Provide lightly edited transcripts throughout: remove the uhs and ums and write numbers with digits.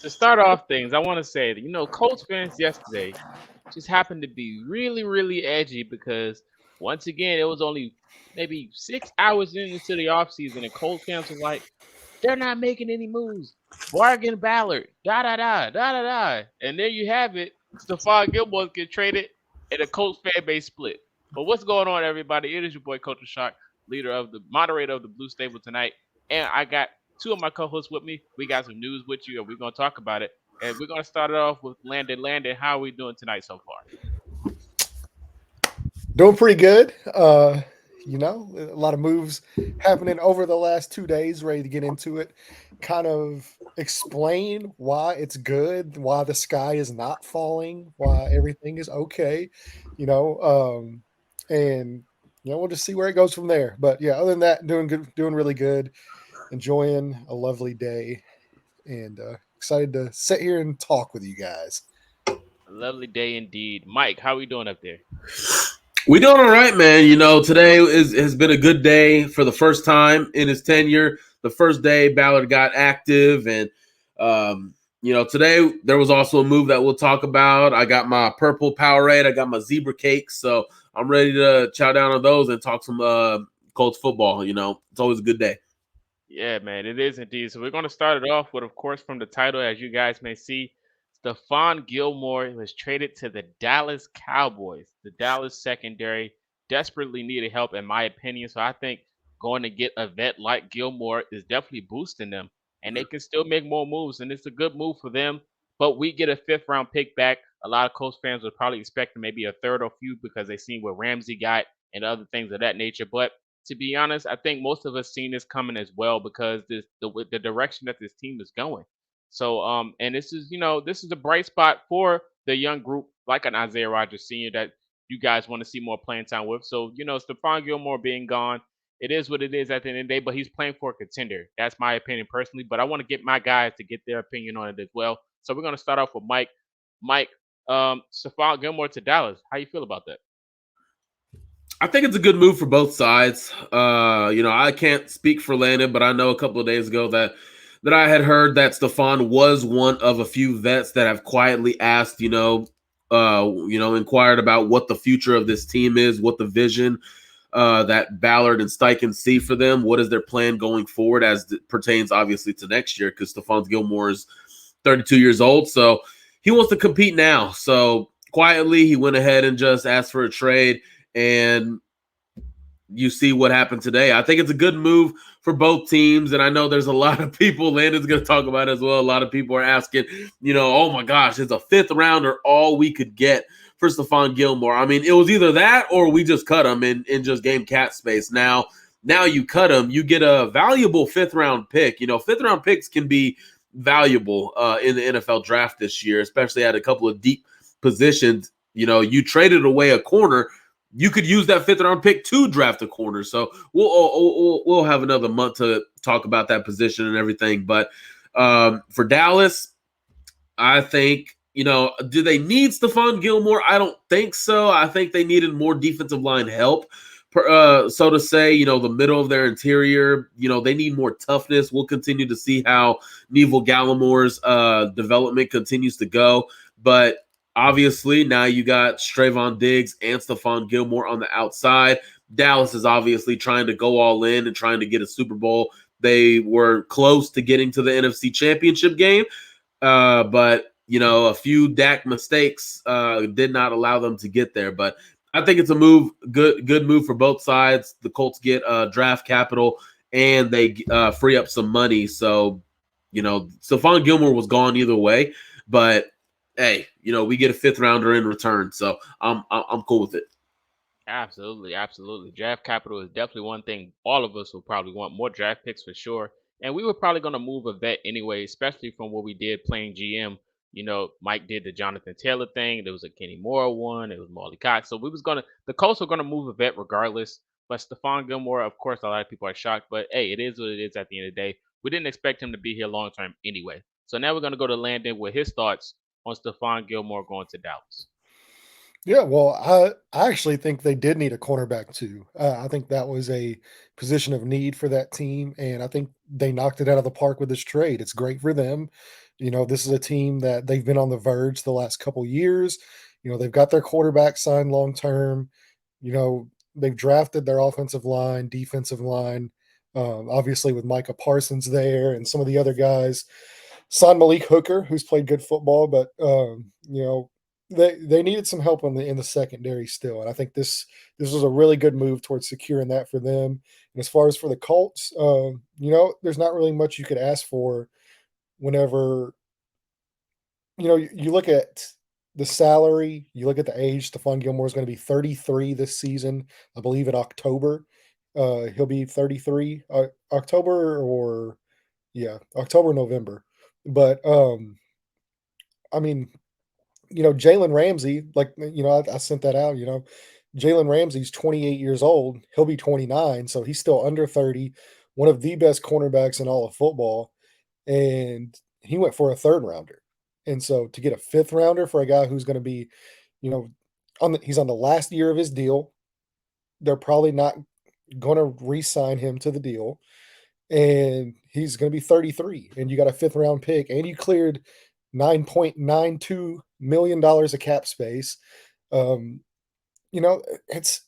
To start off things, I want to say that, Colts fans yesterday just happened to be really, really edgy because once again, it was only maybe 6 hours into the offseason, and Colts fans was like, they're not making any moves. Bargain Ballard, da da da, da da da. And there you have it. Stephon Gilmore get traded, and the Colts fan base split. But what's going on, everybody? It is your boy, Coach Shark, moderator of the Blue Stable tonight. And I got two of my co hosts with me. We got some news with you, and we're going to talk about it. And we're going to start it off with Landon. Landon, how are we doing tonight so far? Doing pretty good. A lot of moves happening over the last 2 days. Ready to get into it. Kind of explain why it's good, why the sky is not falling, why everything is okay. You know, um, and we'll just see where it goes from there. But yeah, other than that, doing good, doing really good. Enjoying a lovely day, and excited to sit here and talk with you guys. A lovely day indeed. Mike, how are we doing up there? We doing all right, man. Today has been a good day for the first time in his tenure. The first day Ballard got active, and today there was also a move that we'll talk about. I got my purple Powerade, I got my zebra cakes, so I'm ready to chow down on those and talk some Colts football. It's always a good day. Yeah, man, it is indeed. So we're going to start it off with, of course, from the title, as you guys may see, Stephon Gilmore was traded to the Dallas Cowboys. The Dallas secondary desperately needed help, in my opinion. So I think going to get a vet like Gilmore is definitely boosting them, and they can still make more moves, and it's a good move for them. But we get a fifth round pick back. A lot of Colts fans would probably expect maybe a third or few because they seen what Ramsey got and other things of that nature. But to be honest, I think most of us seen this coming as well because the direction that this team is going. So and this is a bright spot for the young group like an Isaiah Rogers Sr. that you guys want to see more playing time with. So Stephon Gilmore being gone, it is what it is at the end of the day. But he's playing for a contender. That's my opinion personally. But I want to get my guys to get their opinion on it as well. So we're gonna start off with Mike. Mike, Stephon Gilmore to Dallas. How you feel about that? I think it's a good move for both sides. I can't speak for Landon, but I know a couple of days ago that I had heard that Stephon was one of a few vets that have quietly asked, inquired about what the future of this team is, what the vision that Ballard and Steichen see for them, what is their plan going forward as it pertains obviously to next year, because Stephon Gilmore is 32 years old, so he wants to compete now. So quietly, he went ahead and just asked for a trade, and you see what happened today. I think it's a good move for both teams, and I know there's a lot of people, Landon's going to talk about it as well, a lot of people are asking, oh my gosh, is a fifth rounder all we could get for Stephon Gilmore? I mean, it was either that or we just cut him and just game cat space. Now you cut him, you get a valuable fifth-round pick. Fifth-round picks can be valuable in the NFL draft this year, especially at a couple of deep positions. You traded away a corner, you could use that fifth round pick to draft a corner. So we'll have another month to talk about that position and everything. But for Dallas, I think, do they need Stephon Gilmore? I don't think so. I think they needed more defensive line help, so to say. The middle of their interior, they need more toughness. We'll continue to see how Neville Gallimore's development continues to go. But obviously, now you got Trayvon Diggs and Stephon Gilmore on the outside. Dallas is obviously trying to go all in and trying to get a Super Bowl. They were close to getting to the NFC Championship game, but a few Dak mistakes did not allow them to get there. But I think it's a good move for both sides. The Colts get draft capital and they free up some money. So, Stephon Gilmore was gone either way, but hey, we get a fifth rounder in return, so I'm cool with it. Absolutely, absolutely. Draft capital is definitely one thing all of us will probably want more draft picks for sure. And we were probably going to move a vet anyway, especially from what we did playing GM. Mike did the Jonathan Taylor thing. There was a Kenny Moore one. It was Molly Cox. So the Colts were gonna move a vet regardless. But Stephon Gilmore, of course, a lot of people are shocked. But hey, it is what it is at the end of the day. We didn't expect him to be here long term anyway. So now we're gonna go to Landon with his thoughts on Stephon Gilmore going to Dallas. Yeah, well, I actually think they did need a cornerback too. I think that was a position of need for that team, and I think they knocked it out of the park with this trade. It's great for them. This is a team that they've been on the verge the last couple years. They've got their quarterback signed long term. They've drafted their offensive line, defensive line, obviously with Micah Parsons there and some of the other guys. Signed Malik Hooker, who's played good football, but they needed some help in the secondary still, and I think this was a really good move towards securing that for them. And as far as for the Colts, there's not really much you could ask for whenever you look at the salary, you look at the age. Stephon Gilmore is going to be 33 this season, I believe, in October. He'll be 33 October or yeah, October, November. But I mean, Jalen Ramsey, like, I sent that out, Jalen Ramsey's 28 years old. He'll be 29, so he's still under 30, one of the best cornerbacks in all of football. And he went for a third rounder. And so to get a fifth rounder for a guy who's going to be, you know, he's on the last year of his deal, they're probably not going to re-sign him to the deal. And he's going to be 33, and you got a fifth round pick, and you cleared $9.92 million of cap space. Um, it's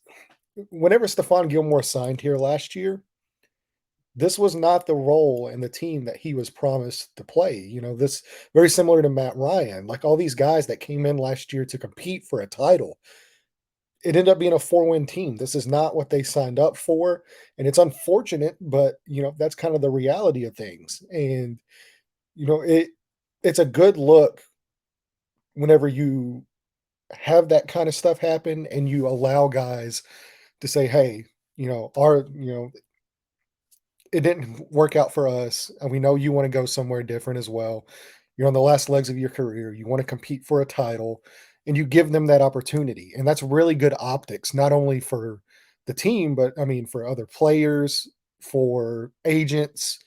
whenever Stephon Gilmore signed here last year, this was not the role in the team that he was promised to play. This very similar to Matt Ryan, like all these guys that came in last year to compete for a title. It ended up being a 4-win team. This is not what they signed up for, and it's unfortunate, but that's kind of the reality of things. And it's a good look whenever you have that kind of stuff happen and you allow guys to say, hey, it didn't work out for us, and we know you want to go somewhere different as well. You're on the last legs of your career. You want to compete for a title, and you give them that opportunity. And that's really good optics, not only for the team, but I mean, for other players, for agents,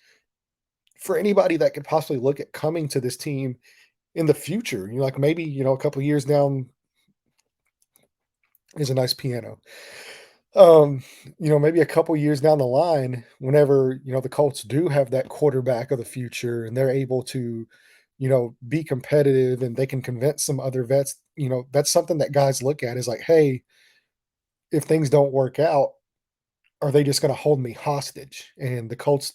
for anybody that could possibly look at coming to this team in the future. Like maybe, a couple of years down is a nice piano. Maybe a couple years down the line, whenever, the Colts do have that quarterback of the future and they're able to, be competitive and they can convince some other vets, that's something that guys look at is like, hey, if things don't work out, are they just going to hold me hostage? And the Colts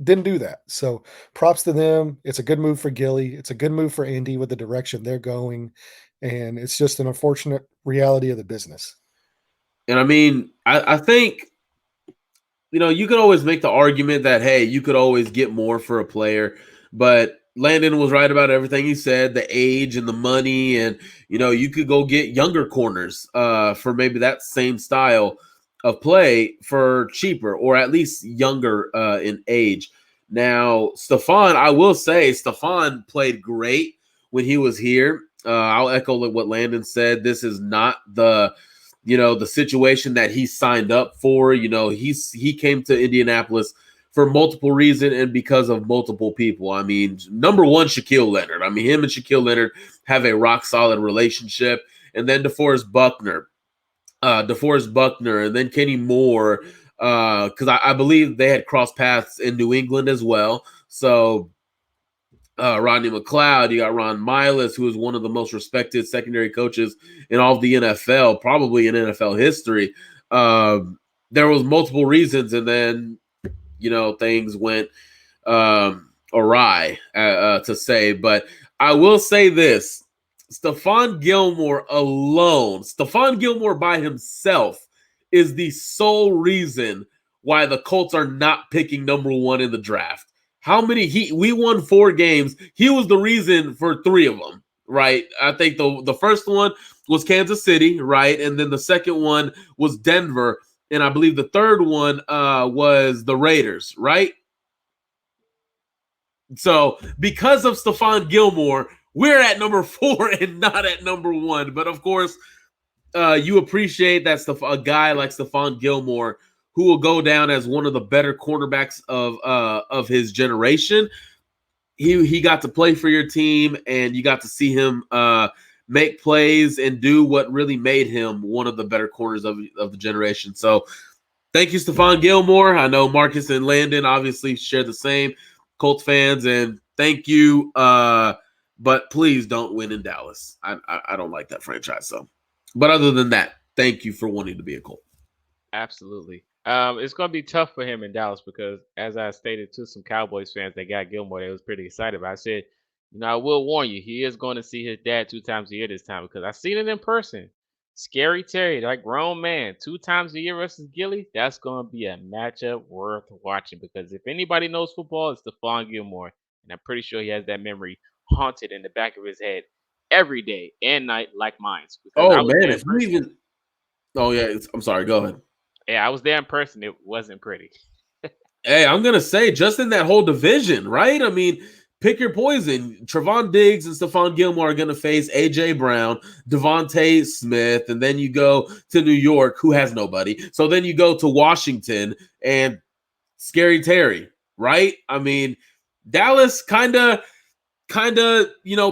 didn't do that. So props to them. It's a good move for Gilly. It's a good move for Indy with the direction they're going. And it's just an unfortunate reality of the business. And I mean, I think, you could always make the argument that, hey, you could always get more for a player. But Landon was right about everything he said, the age and the money. And, you could go get younger corners for maybe that same style of play for cheaper, or at least younger in age. Now, Stephon, I will say, Stephon played great when he was here. I'll echo what Landon said. This is not the situation that he signed up for. He came to Indianapolis for multiple reasons and because of multiple people. I mean, number one, Shaquille Leonard. I mean, him and Shaquille Leonard have a rock solid relationship. And then DeForest Buckner, and then Kenny Moore, because I believe they had crossed paths in New England as well. So Rodney McLeod, you got Ron Miles, who is one of the most respected secondary coaches in all of the NFL, probably in NFL history. There was multiple reasons, and then things went awry, to say. But I will say this: Stephon Gilmore alone, Stephon Gilmore by himself, is the sole reason why the Colts are not picking number one in the draft. How many we won 4 games. He was the reason for 3 of them, right? I think the first one was Kansas City, right? And then the second one was Denver. And I believe the third one was the Raiders, right? So because of Stephon Gilmore, we're at number 4 and not at number 1. But of course, you appreciate that a guy like Stephon Gilmore, who will go down as one of the better cornerbacks of his generation. He got to play for your team, and you got to see him make plays, and do what really made him one of the better corners of the generation. So thank you, Stephon Gilmore. I know Marcus and Landon obviously share the same Colts fans, and thank you. But please don't win in Dallas. I don't like that franchise. So, but other than that, thank you for wanting to be a Colt. Absolutely. It's going to be tough for him in Dallas because, as I stated to some Cowboys fans that got Gilmore, they was pretty excited. But I said, I will warn you, he is going to see his dad 2 times a year this time because I've seen it in person. Scary Terry, like grown man, 2 times a year versus Gilly. That's going to be a matchup worth watching because if anybody knows football, it's Stephon Gilmore, and I'm pretty sure he has that memory haunted in the back of his head every day and night, like mine. Because I Oh was man, there in if you person. even, oh yeah, I'm sorry. Go ahead. Yeah, I was there in person. It wasn't pretty. Hey, I'm gonna say just in that whole division, right? I mean, pick your poison. Trevon Diggs and Stephon Gilmore are gonna face AJ Brown, Devontae Smith, and then you go to New York, who has nobody. So then you go to Washington and Scary Terry, right? I mean, Dallas kind of,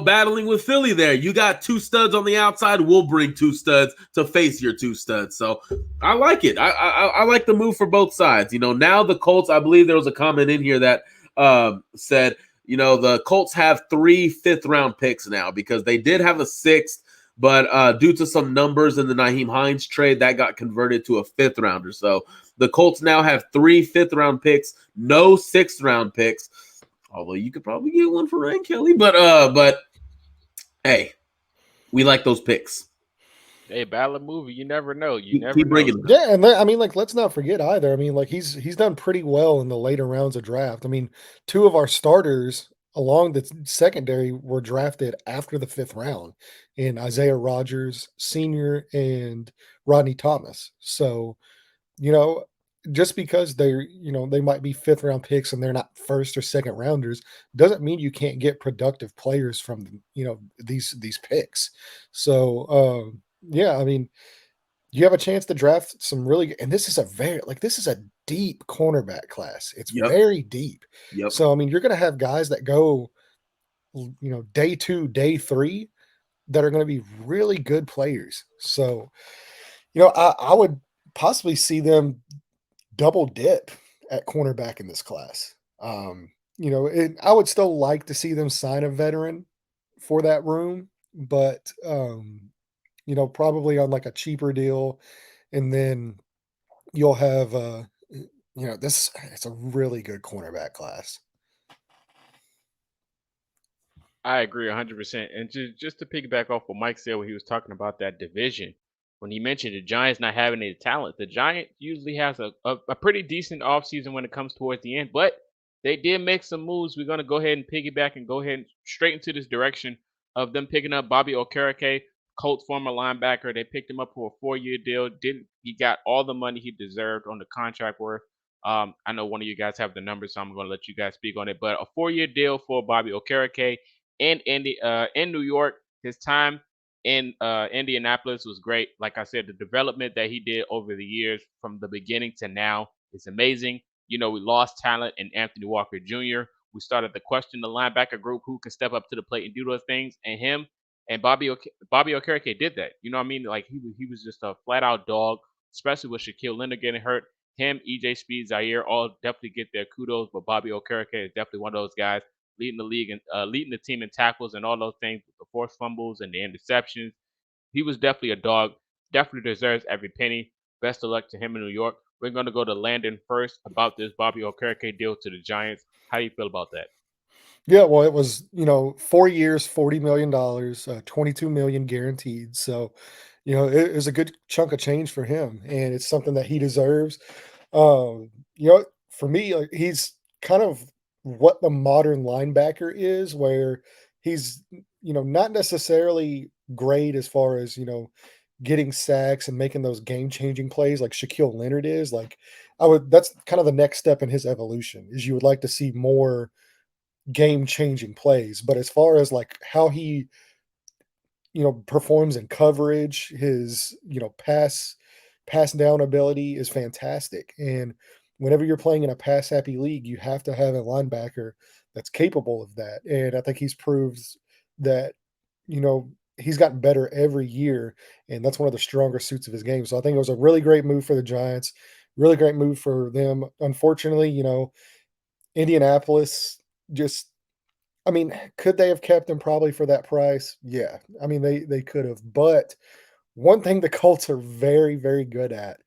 battling with Philly there. You got two studs on the outside. We'll bring two studs to face your two studs. So I like it. I like the move for both sides. Now the Colts, I believe there was a comment in here that said, the Colts have 3 fifth-round picks now because they did have a 6th, but due to some numbers in the Nyheim Hines trade, that got converted to a 5th-rounder. So the Colts now have 3 fifth-round picks, no 6th-round picks. Although you could probably get one for Ryan Kelly, but hey, we like those picks. Hey, ballad movie. You never know. You never Keep know. bringing them. Yeah, and I mean, like, let's not forget either. I mean, like, he's done pretty well in the later rounds of draft. I mean, 2 of our starters along the secondary were drafted after the 5th round in Isaiah Rogers Sr. and Rodney Thomas. So, you know, just because they might be 5th round picks and they're not first or second rounders doesn't mean you can't get productive players from, these picks. So, yeah, I mean, you have a chance to draft some really, and this is a deep cornerback class. It's Yep. very deep. Yep. So I mean, you're going to have guys that go, day 2, day 3 that are going to be really good players. So, I would possibly see them double dip at cornerback in this class. I would still like to see them sign a veteran for that room, but probably on like a cheaper deal, and then you'll have this it's a really good cornerback class. I agree 100%. And just to piggyback off what Mike said when he was talking about that division, when he mentioned the Giants not having any talent, the Giants usually has a pretty decent offseason when it comes towards the end, but they did make some moves. We're going to go ahead and piggyback and go ahead and straight into this direction of them picking up Bobby Okereke, Colts former linebacker. They picked him up for a 4-year deal. Didn't He got all the money he deserved on the contract worth. I know one of you guys have the numbers, so I'm going to let you guys speak on it. But a 4-year deal for Bobby Okereke in New York. His time in Indianapolis was great. Like I said, the development that he did over the years from the beginning to now is amazing. We lost talent in Anthony Walker Jr. We started to question the linebacker group who can step up to the plate and do those things, and him and Bobby Okereke did that. You know what I mean? Like he was just a flat out dog, especially with Shaquille Leonard getting hurt. Him, EJ Speed, Zaire all definitely get their kudos, but Bobby Okereke is definitely one of those guys leading the league and leading the team in tackles and all those things with the forced fumbles and the interceptions. He was definitely a dog. Definitely deserves every penny. Best of luck to him in New York. We're going to go to Landon first about this Bobby Okereke deal to the Giants. How do you feel about that? Yeah, well, it was 4 years, $40 million, 22 million guaranteed. So it was a good chunk of change for him, and it's something that he deserves. For me, like, he's kind of what the modern linebacker is, where he's not necessarily great as far as getting sacks and making those game changing plays like Shaquille Leonard is. Like, that's kind of the next step in his evolution. Is you would like to see more game changing plays, but as far as like how he performs in coverage, his pass down ability is fantastic. And whenever you're playing in a pass happy league, you have to have a linebacker that's capable of that. And I think he's proved that he's gotten better every year, and that's one of the stronger suits of his game. So I think it was a really great move for the Giants, really great move for them. Unfortunately, Indianapolis just I mean, could they have kept him probably for that price? Yeah. I mean, they could have, but one thing the Colts are very, very good at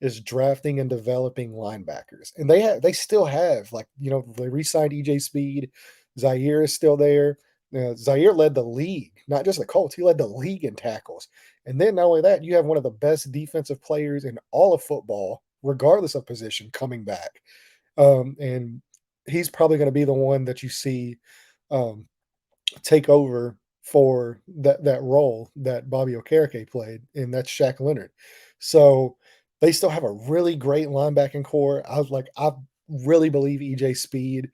is drafting and developing linebackers. And they still have like, they re-signed EJ Speed, Zaire is still there. Zaire led the league, not just the Colts, he led the league in tackles. And then not only that, you have one of the best defensive players in all of football, regardless of position, coming back. And he's probably going to be the one that you see um, take over for that role that Bobby Okereke played, and that's Shaq Leonard. So they still have a really great linebacking core. I really believe EJ Speed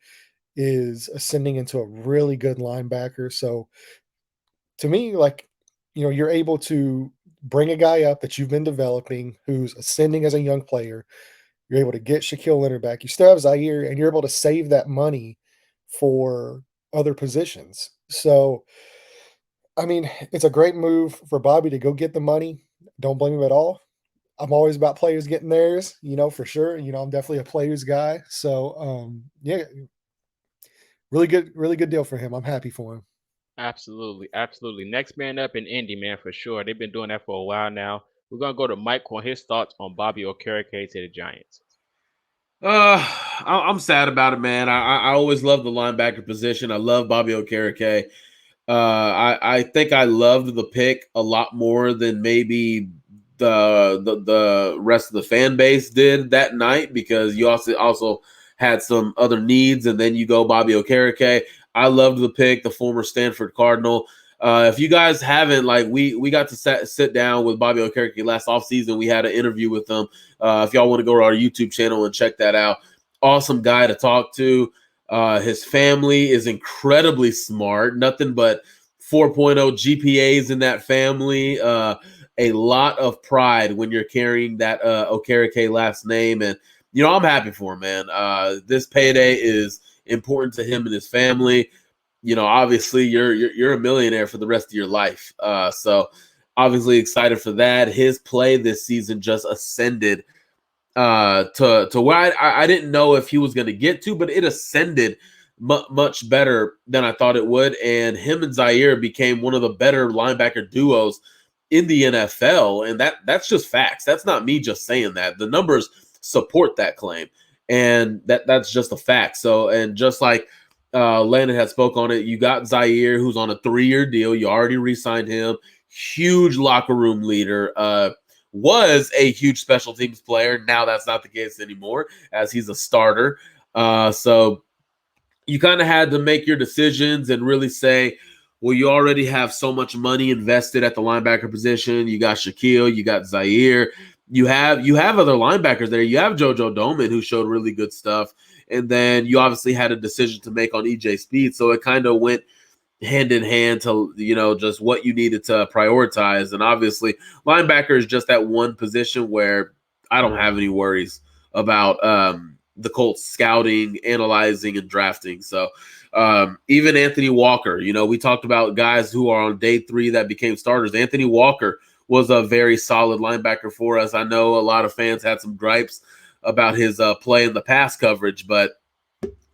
is ascending into a really good linebacker. So to me, like, you're able to bring a guy up that you've been developing who's ascending as a young player. You're able to get Shaquille Leonard back. You still have Zaire, and you're able to save that money for other positions. So I mean, it's a great move for Bobby to go get the money. Don't blame him at all. I'm always about players getting theirs, for sure. I'm definitely a players guy. So, yeah, really good deal for him. I'm happy for him. Absolutely, absolutely. Next man up in Indy, man, for sure. They've been doing that for a while now. We're gonna go to Mike on his thoughts on Bobby Okereke to the Giants. I'm sad about it, man. I always loved the linebacker position. I love Bobby Okereke. I think I loved the pick a lot more than maybe the rest of the fan base did that night, because you also had some other needs, and then you go Bobby Okereke. I loved the pick, the former Stanford Cardinal. If you guys haven't, like, we got to sit down with Bobby Okereke last offseason. We had an interview with him. If y'all want to go to our YouTube channel and check that out, awesome guy to talk to. His family is incredibly smart. Nothing but 4.0 GPAs in that family. A lot of pride when you're carrying that Okereke last name. And, I'm happy for him, man. This payday is important to him and his family. Obviously you're a millionaire for the rest of your life. So obviously excited for that. His play this season just ascended to where I didn't know if he was going to get to, but it ascended much better than I thought it would. And him and Zaire became one of the better linebacker duos in the NFL. And that's just facts. That's not me just saying that. The numbers support that claim. And that's just a fact. So, and just like Landon had spoke on it, you got Zaire, who's on a 3-year deal. You already re-signed him. Huge locker room leader. Was a huge special teams player. Now that's not the case anymore, as he's a starter. So you kind of had to make your decisions and really say, well, you already have so much money invested at the linebacker position. You got Shaquille, you got Zaire, you have other linebackers there. You have JoJo Doman, who showed really good stuff, and then you obviously had a decision to make on EJ Speed. So it kind of went hand in hand to just what you needed to prioritize. And obviously linebacker is just that one position where I don't have any worries about the Colts scouting, analyzing, and drafting. So even Anthony Walker, we talked about guys who are on day 3 that became starters. Anthony Walker was a very solid linebacker for us. I know a lot of fans had some gripes about his play in the pass coverage, but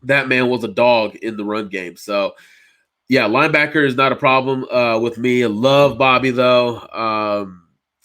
that man was a dog in the run game. So yeah, linebacker is not a problem with me. I love Bobby, though.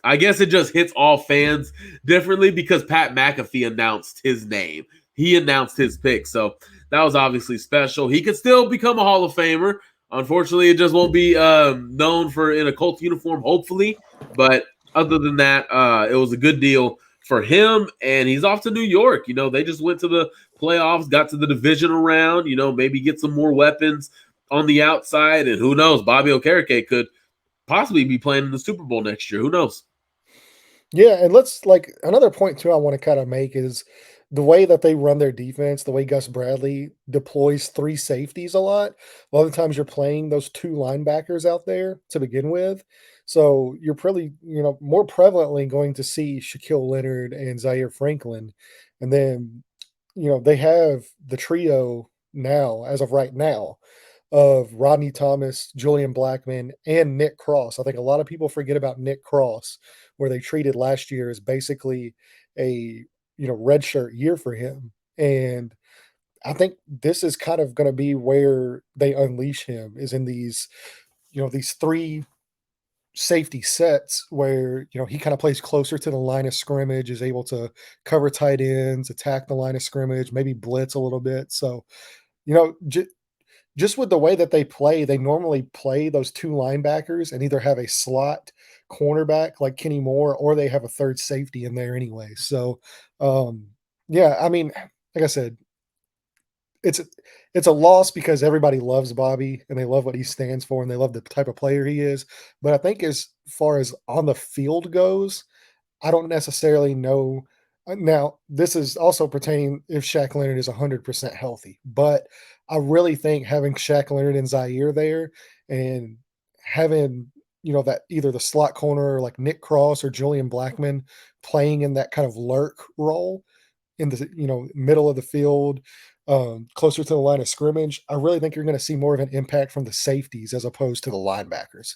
I guess it just hits all fans differently because Pat McAfee announced his name. He announced his pick. So that was obviously special. He could still become a Hall of Famer. Unfortunately, it just won't be known for in a Colts uniform, hopefully. But other than that, it was a good deal for him. And he's off to New York. They just went to the playoffs, got to the divisional round, maybe get some more weapons on the outside, and who knows, Bobby Okereke could possibly be playing in the Super Bowl next year. Who knows? Yeah, and let's like another point too I want to kind of make is the way that they run their defense, the way Gus Bradley deploys 3 safeties a lot. A lot of times you're playing those 2 linebackers out there to begin with. So you're probably, more prevalently going to see Shaquille Leonard and Zaire Franklin. And then, they have the trio now, as of right now, of Rodney Thomas, Julian Blackman, and Nick Cross. I think a lot of people forget about Nick Cross, where they treated last year as basically a redshirt year for him. And I think this is kind of going to be where they unleash him is in these three safety sets where he kind of plays closer to the line of scrimmage, is able to cover tight ends, attack the line of scrimmage, maybe blitz a little bit. So just with the way that they play, they normally play those two linebackers and either have a slot cornerback like Kenny Moore, or they have a third safety in there anyway. So yeah, I mean, like I said, it's it's a loss because everybody loves Bobby and they love what he stands for and they love the type of player he is. But I think as far as on the field goes, I don't necessarily know. Now, this is also pertaining if Shaq Leonard is 100% healthy, but I really think having Shaq Leonard and Zaire there and having, that either the slot corner like Nick Cross or Julian Blackman playing in that kind of lurk role in the middle of the field, closer to the line of scrimmage, I really think you're going to see more of an impact from the safeties as opposed to the linebackers.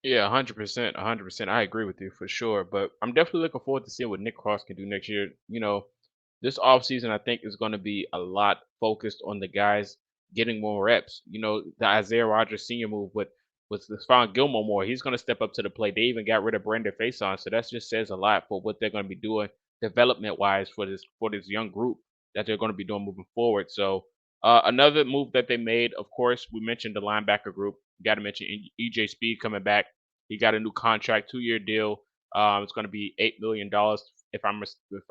Yeah, 100%, 100%. I agree with you for sure. But I'm definitely looking forward to seeing what Nick Cross can do next year. This offseason, I think, is going to be a lot focused on the guys getting more reps. The Isaiah Rogers Sr. move with Stephon Gilmore more. He's going to step up to the plate. They even got rid of Brandon Faison. So that just says a lot for what they're going to be doing development wise for this young group that they're going to be doing moving forward. So another move that they made, of course, we mentioned the linebacker group. Got to mention EJ Speed coming back. He got a new contract, 2-year deal. It's going to be $8 million if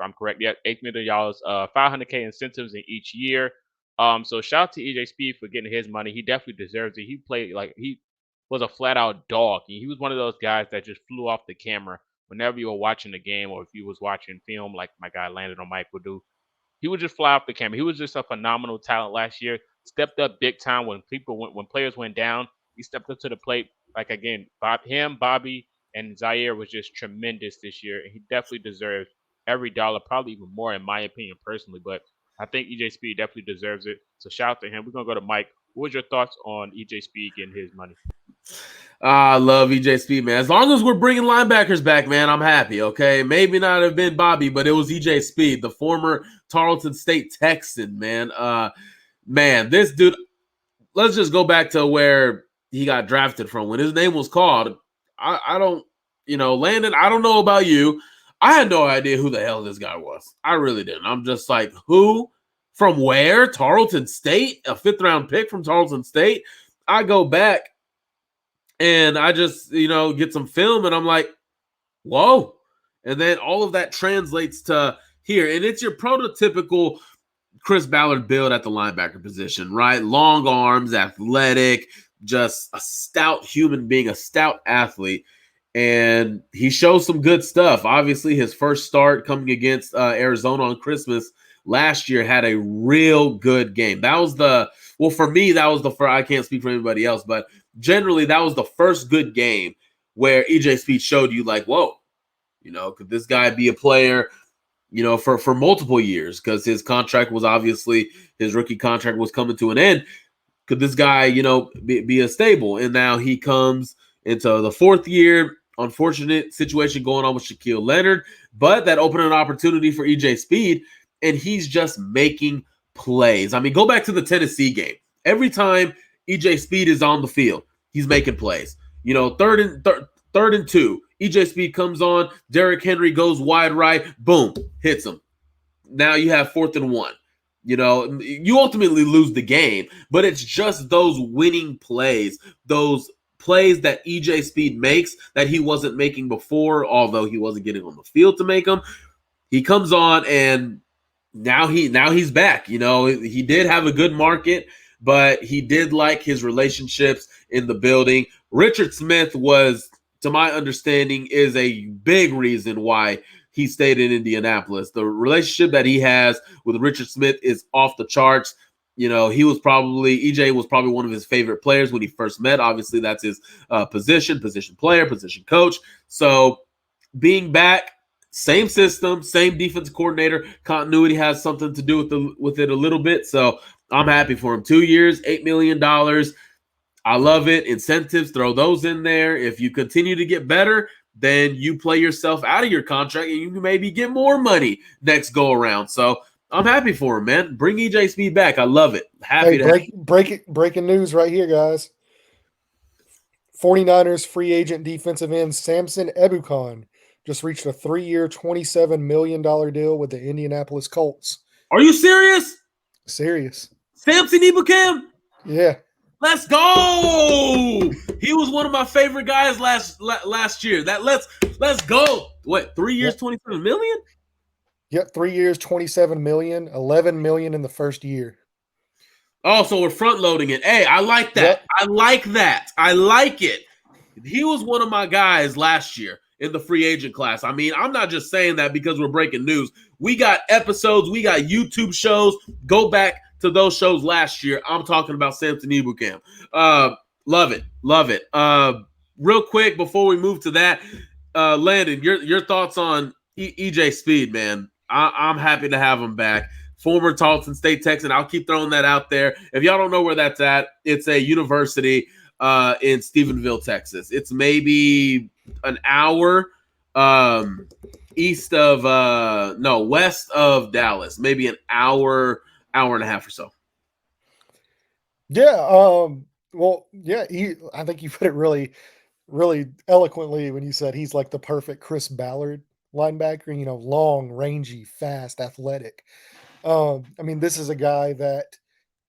I'm correct. Yeah, $8 million, 500K incentives in each year. So shout out to EJ Speed for getting his money. He definitely deserves it. He played like he was a flat out dog. He was one of those guys that just flew off the camera whenever you were watching the game or if you was watching film, like my guy Landon or Mike would do. He would just fly off the camera. He was just a phenomenal talent last year. Stepped up big time when players went down. He stepped up to the plate. Like again, Bobby, and Zaire was just tremendous this year, and he definitely deserves every dollar, probably even more in my opinion personally. But I think EJ Speed definitely deserves it. So shout out to him. We're gonna go to Mike. What was your thoughts on EJ Speed getting his money? I love EJ Speed, man. As long as we're bringing linebackers back, man, I'm happy, okay? Maybe not have been Bobby, but it was EJ Speed, the former Tarleton State Texan, man. Man, this dude, let's just go back to where he got drafted from. When his name was called, I don't, Landon, I don't know about you. I had no idea who the hell this guy was. I really didn't. I'm just like, who? From where? Tarleton State? A 5th-round pick from Tarleton State? I go back and I just, get some film and I'm like, whoa. And then all of that translates to here. And it's your prototypical Chris Ballard build at the linebacker position, right? Long arms, athletic, just a stout human being, a stout athlete. And he shows some good stuff. Obviously, his first start coming against Arizona on Christmas last year had a real good game. That was for me, that was the first. I can't speak for anybody else, but generally, that was the first good game where EJ Speed showed you like, whoa, could this guy be a player, for multiple years? Because his contract was obviously, his rookie contract was coming to an end. Could this guy, be a stable? And now he comes into the 4th year. Unfortunate situation going on with Shaquille Leonard, but that opened an opportunity for EJ Speed, and he's just making plays. I mean, go back to the Tennessee game. Every time EJ Speed is on the field, he's making plays. Third and 2, EJ Speed comes on. Derrick Henry goes wide right. Boom, hits him. Now you have 4th and 1. You ultimately lose the game, but it's just those winning plays, those plays that EJ Speed makes that he wasn't making before, although he wasn't getting on the field to make them. He comes on and now he's back. He did have a good market, but he did like his relationships in the building. Richard Smith was, to my understanding, is a big reason why he stayed in Indianapolis. The relationship that he has with Richard Smith is off the charts. EJ was probably one of his favorite players when he first met. Obviously, that's his position player, position coach. So being back, same system, same defense coordinator, continuity has something to do with it a little bit. So I'm happy for him. 2 years, $8 million. I love it. Incentives, throw those in there. If you continue to get better, then you play yourself out of your contract and you can maybe get more money next go around. So I'm happy for him, man. Bring EJ Speed back. I love it. Happy to have breaking news right here, guys. 49ers free agent defensive end Samson Ebukam just reached a 3-year, $27 million deal with the Indianapolis Colts. Are you serious? Serious. Samson Ebukam? Yeah. Let's go. He was one of my favorite guys last year. Let's go. What, 3 years, 27 million? Yep, 3 years, 27 million, 11 million in the first year. Oh, so we're front loading it. Hey, I like that. Yep. I like that. I like it. He was one of my guys last year in the free agent class. I mean, I'm not just saying that because we're breaking news. We got episodes. We got YouTube shows. Go back to those shows last year. I'm talking about Samson Ebukam. Love it. Love it. Real quick, before we move to that, Landon, your thoughts on EJ Speed, man. I'm happy to have him back. Former Tarleton State Texan. I'll keep throwing that out there. If y'all don't know where that's at, it's a university in Stephenville, Texas. It's maybe an hour west of Dallas. Maybe an hour and a half or so. Yeah. Well, yeah. I think you put it really, really eloquently when you said he's like the perfect Chris Ballard linebacker. You know, long, rangy, fast, athletic. I mean, this is a guy that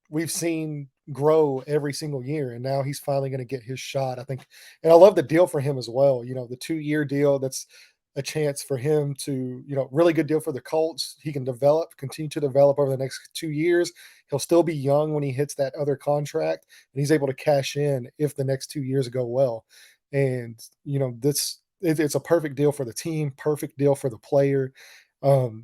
we've seen grow every single year, and now he's finally going to get his shot, I think. And I love the deal for him as well. You know, the 2-year deal, that's a chance for him to, really good deal for the Colts. He can continue to develop over the next 2 years. He'll still be young when he hits that other contract, and he's able to cash in if the next 2 years go well. And, it's a perfect deal for the team, perfect deal for the player.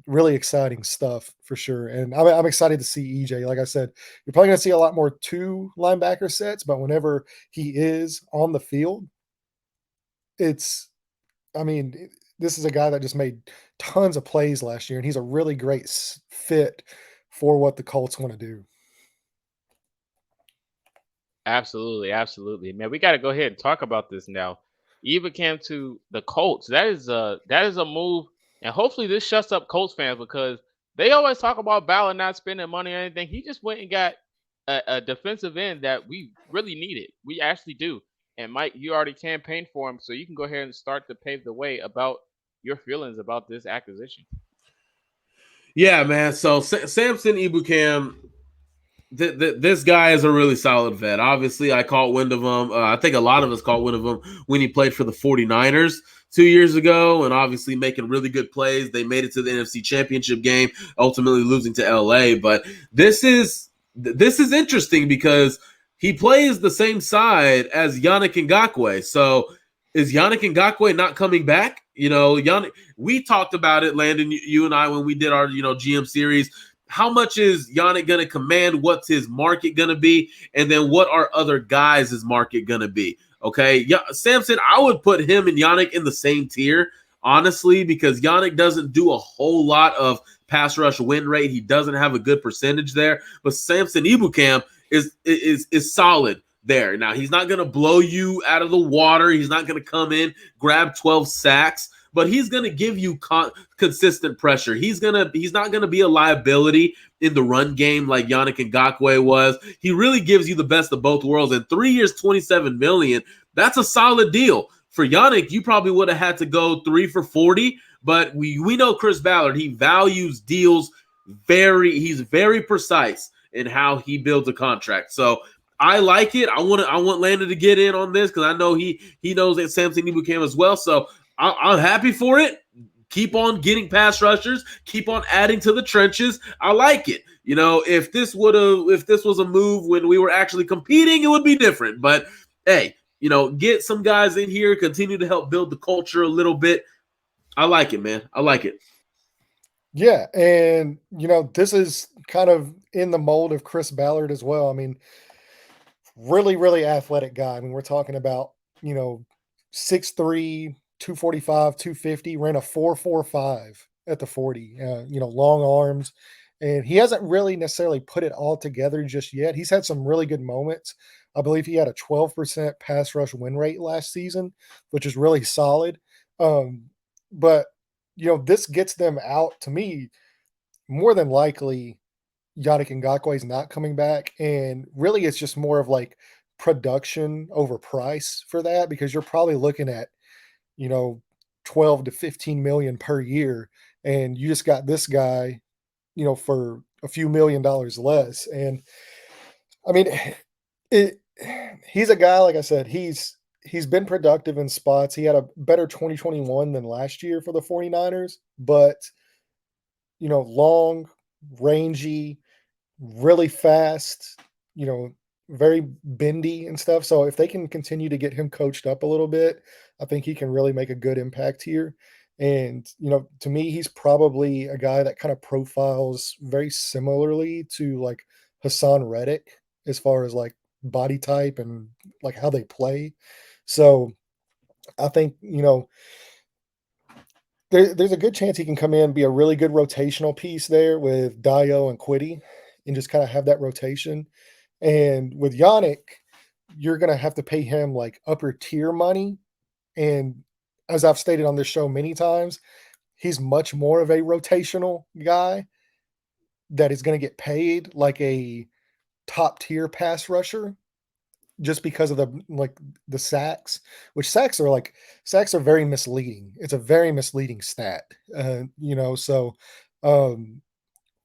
Really exciting stuff for sure. And I'm excited to see EJ. Like I said, you're probably going to see a lot more 2 linebacker sets, but whenever he is on the field, this is a guy that just made tons of plays last year, and he's a really great fit for what the Colts want to do. Absolutely, absolutely, man. We got to go ahead and talk about this now. Ebukam to the Colts. That is a move, and hopefully this shuts up Colts fans because they always talk about Ballard not spending money or anything. He just went and got a defensive end that we really needed. We actually do. And Mike, you already campaigned for him, so you can go ahead and start to pave the way about your feelings about this acquisition. Yeah, man. So Samson Ebukam, this guy is a really solid vet. Obviously, I caught wind of him. I think a lot of us caught wind of him when he played for the 49ers 2 years ago, and obviously making really good plays. They made it to the NFC Championship game, ultimately losing to LA. But this is interesting because he plays the same side as Yannick Ngakoue. So is Yannick Ngakoue not coming back? Yannick, we talked about it, Landon, you and I, when we did our, GM series. How much is Yannick going to command? What's his market going to be? And then what are other guys' market going to be? Okay. Yeah, Samson, I would put him and Yannick in the same tier, honestly, because Yannick doesn't do a whole lot of pass rush win rate. He doesn't have a good percentage there. But Samson Ebukam is solid there. Now, he's not going to blow you out of the water. He's not going to come in, grab 12 sacks, but he's going to give you consistent pressure. He's not going to be a liability in the run game like Yannick Ngakoue was. He really gives you the best of both worlds. And 3 years, $27 million, that's a solid deal. For Yannick, you probably would have had to go 3 for $40, but we know Chris Ballard. He values deals he's very precise in how he builds a contract. So I like it. I want Landon to get in on this because I know he knows that Samson Ebukam as well. So I'm happy for it. Keep on getting pass rushers. Keep on adding to the trenches. I like it. If this was a move when we were actually competing, it would be different. But hey, get some guys in here. Continue to help build the culture a little bit. I like it, man. I like it. Yeah, and this is kind of in the mold of Chris Ballard as well. I mean, really, really athletic guy. I mean, we're talking about 6'3", 245, 250, ran a 4.45 at the 40. Long arms, And he hasn't really necessarily put it all together just yet. He's had some really good moments. I believe he had a 12% pass rush win rate last season, which is really solid. But this gets them out to me more than likely. Yannick Ngakoue is not coming back, and really it's just more of like production over price for that, because you're probably looking at, you know, 12 to 15 million per year, and you just got this guy, for a few $1,000,000 less. And I mean, it he's a guy, like I said, he's been productive in spots. He had a better 2021 than last year for the 49ers, but long, rangy, really fast, you know, very bendy and stuff. So if they can continue to get him coached up a little bit, I think he can really make a good impact here. And, to me, he's probably a guy that kind of profiles very similarly to like Hassan Reddick as far as like body type and like how they play. So I think, there's a good chance he can come in, be a really good rotational piece there with Dio and Quiddy, and just kind of have that rotation. And with Yannick, you're going to have to pay him like upper tier money. And as I've stated on this show many times, he's much more of a rotational guy that is going to get paid like a top tier pass rusher, just because of the sacks, which sacks are very misleading. It's a very misleading stat. So um,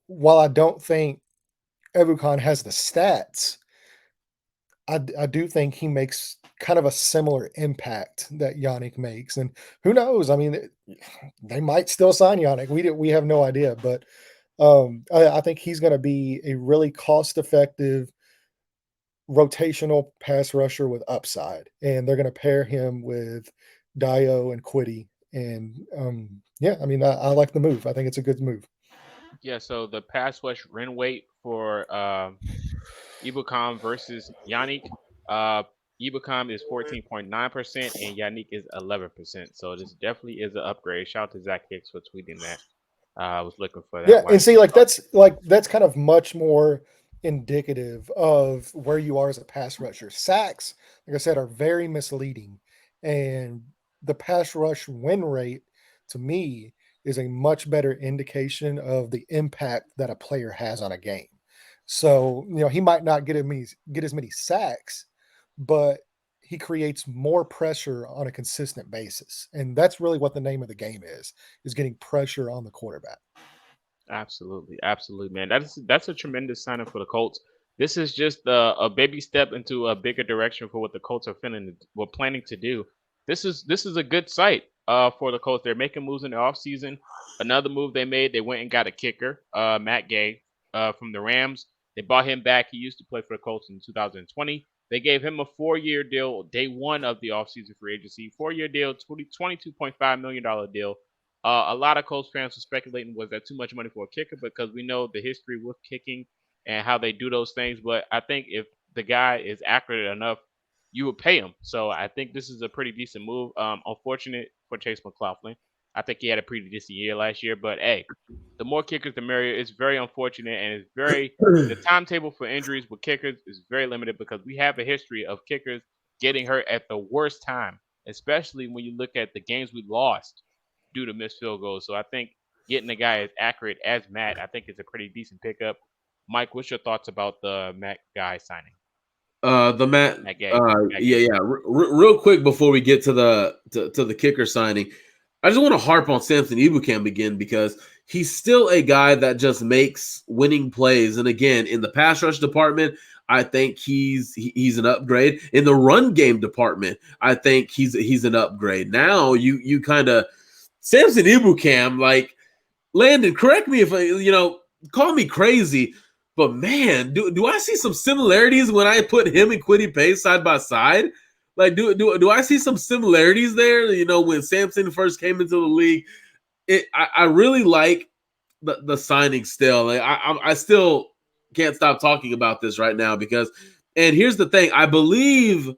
while I don't think Ebukam has the stats, I do think he makes kind of a similar impact that Yannick makes. And who knows? I mean, they might still sign Yannick. We have no idea, but I think he's going to be a really cost effective rotational pass rusher with upside, and they're going to pair him with Dio and Quiddy. And yeah, I mean, I like the move. I think it's a good move. Yeah, so the pass rush win weight for Ibukam versus Yannick. Uh, Ibukam is 14.9% and Yannick is 11%. So this definitely is an upgrade. Shout out to Zach Hicks for tweeting that. I was looking for that. Yeah, and see, that's kind of much more indicative of where you are as a pass rusher. Sacks, like I said, are very misleading, and the pass rush win rate, to me, is a much better indication of the impact that a player has on a game. So, he might not get as many sacks, but he creates more pressure on a consistent basis. And that's really what the name of the game is getting pressure on the quarterback. Absolutely, absolutely, man. That's a tremendous signing for the Colts. This is just a baby step into a bigger direction for what the Colts are planning to do. This is a good sight for the Colts. They're making moves in the offseason. Another move they made, they went and got a kicker, Matt Gay, from the Rams. They bought him back. He used to play for the Colts in 2020. They gave him a 4-year deal day one of the offseason free agency. 4-year deal, $22.5 million deal. A lot of Colts fans were speculating, was that too much money for a kicker, because we know the history with kicking and how they do those things. But I think if the guy is accurate enough, you would pay him. So I think this is a pretty decent move. Unfortunate for Chase McLaughlin. I think he had a pretty decent year last year. But hey, the more kickers, the merrier. It's very unfortunate, and the timetable for injuries with kickers is very limited, because we have a history of kickers getting hurt at the worst time, especially when you look at the games we lost due to missed field goals. So I think getting a guy as accurate as Matt, I think it's a pretty decent pickup. Mike, what's your thoughts about the Matt Guy signing? The Matt, Matt Gay. yeah. Real quick before we get to the kicker signing, I just want to harp on Samson Ebukam again, because he's still a guy that just makes winning plays. And again, in the pass rush department, I think he's an upgrade. In the run game department, I think he's an upgrade. Now you kind of Samson Ebukam, like, Landon, correct me if call me crazy, but man, do I see some similarities when I put him and Quiddy Pay side by side? Like, do I see some similarities there? When Samson first came into the league, I really like the signing still. Like, I still can't stop talking about this right now, because, and here's the thing, I believe,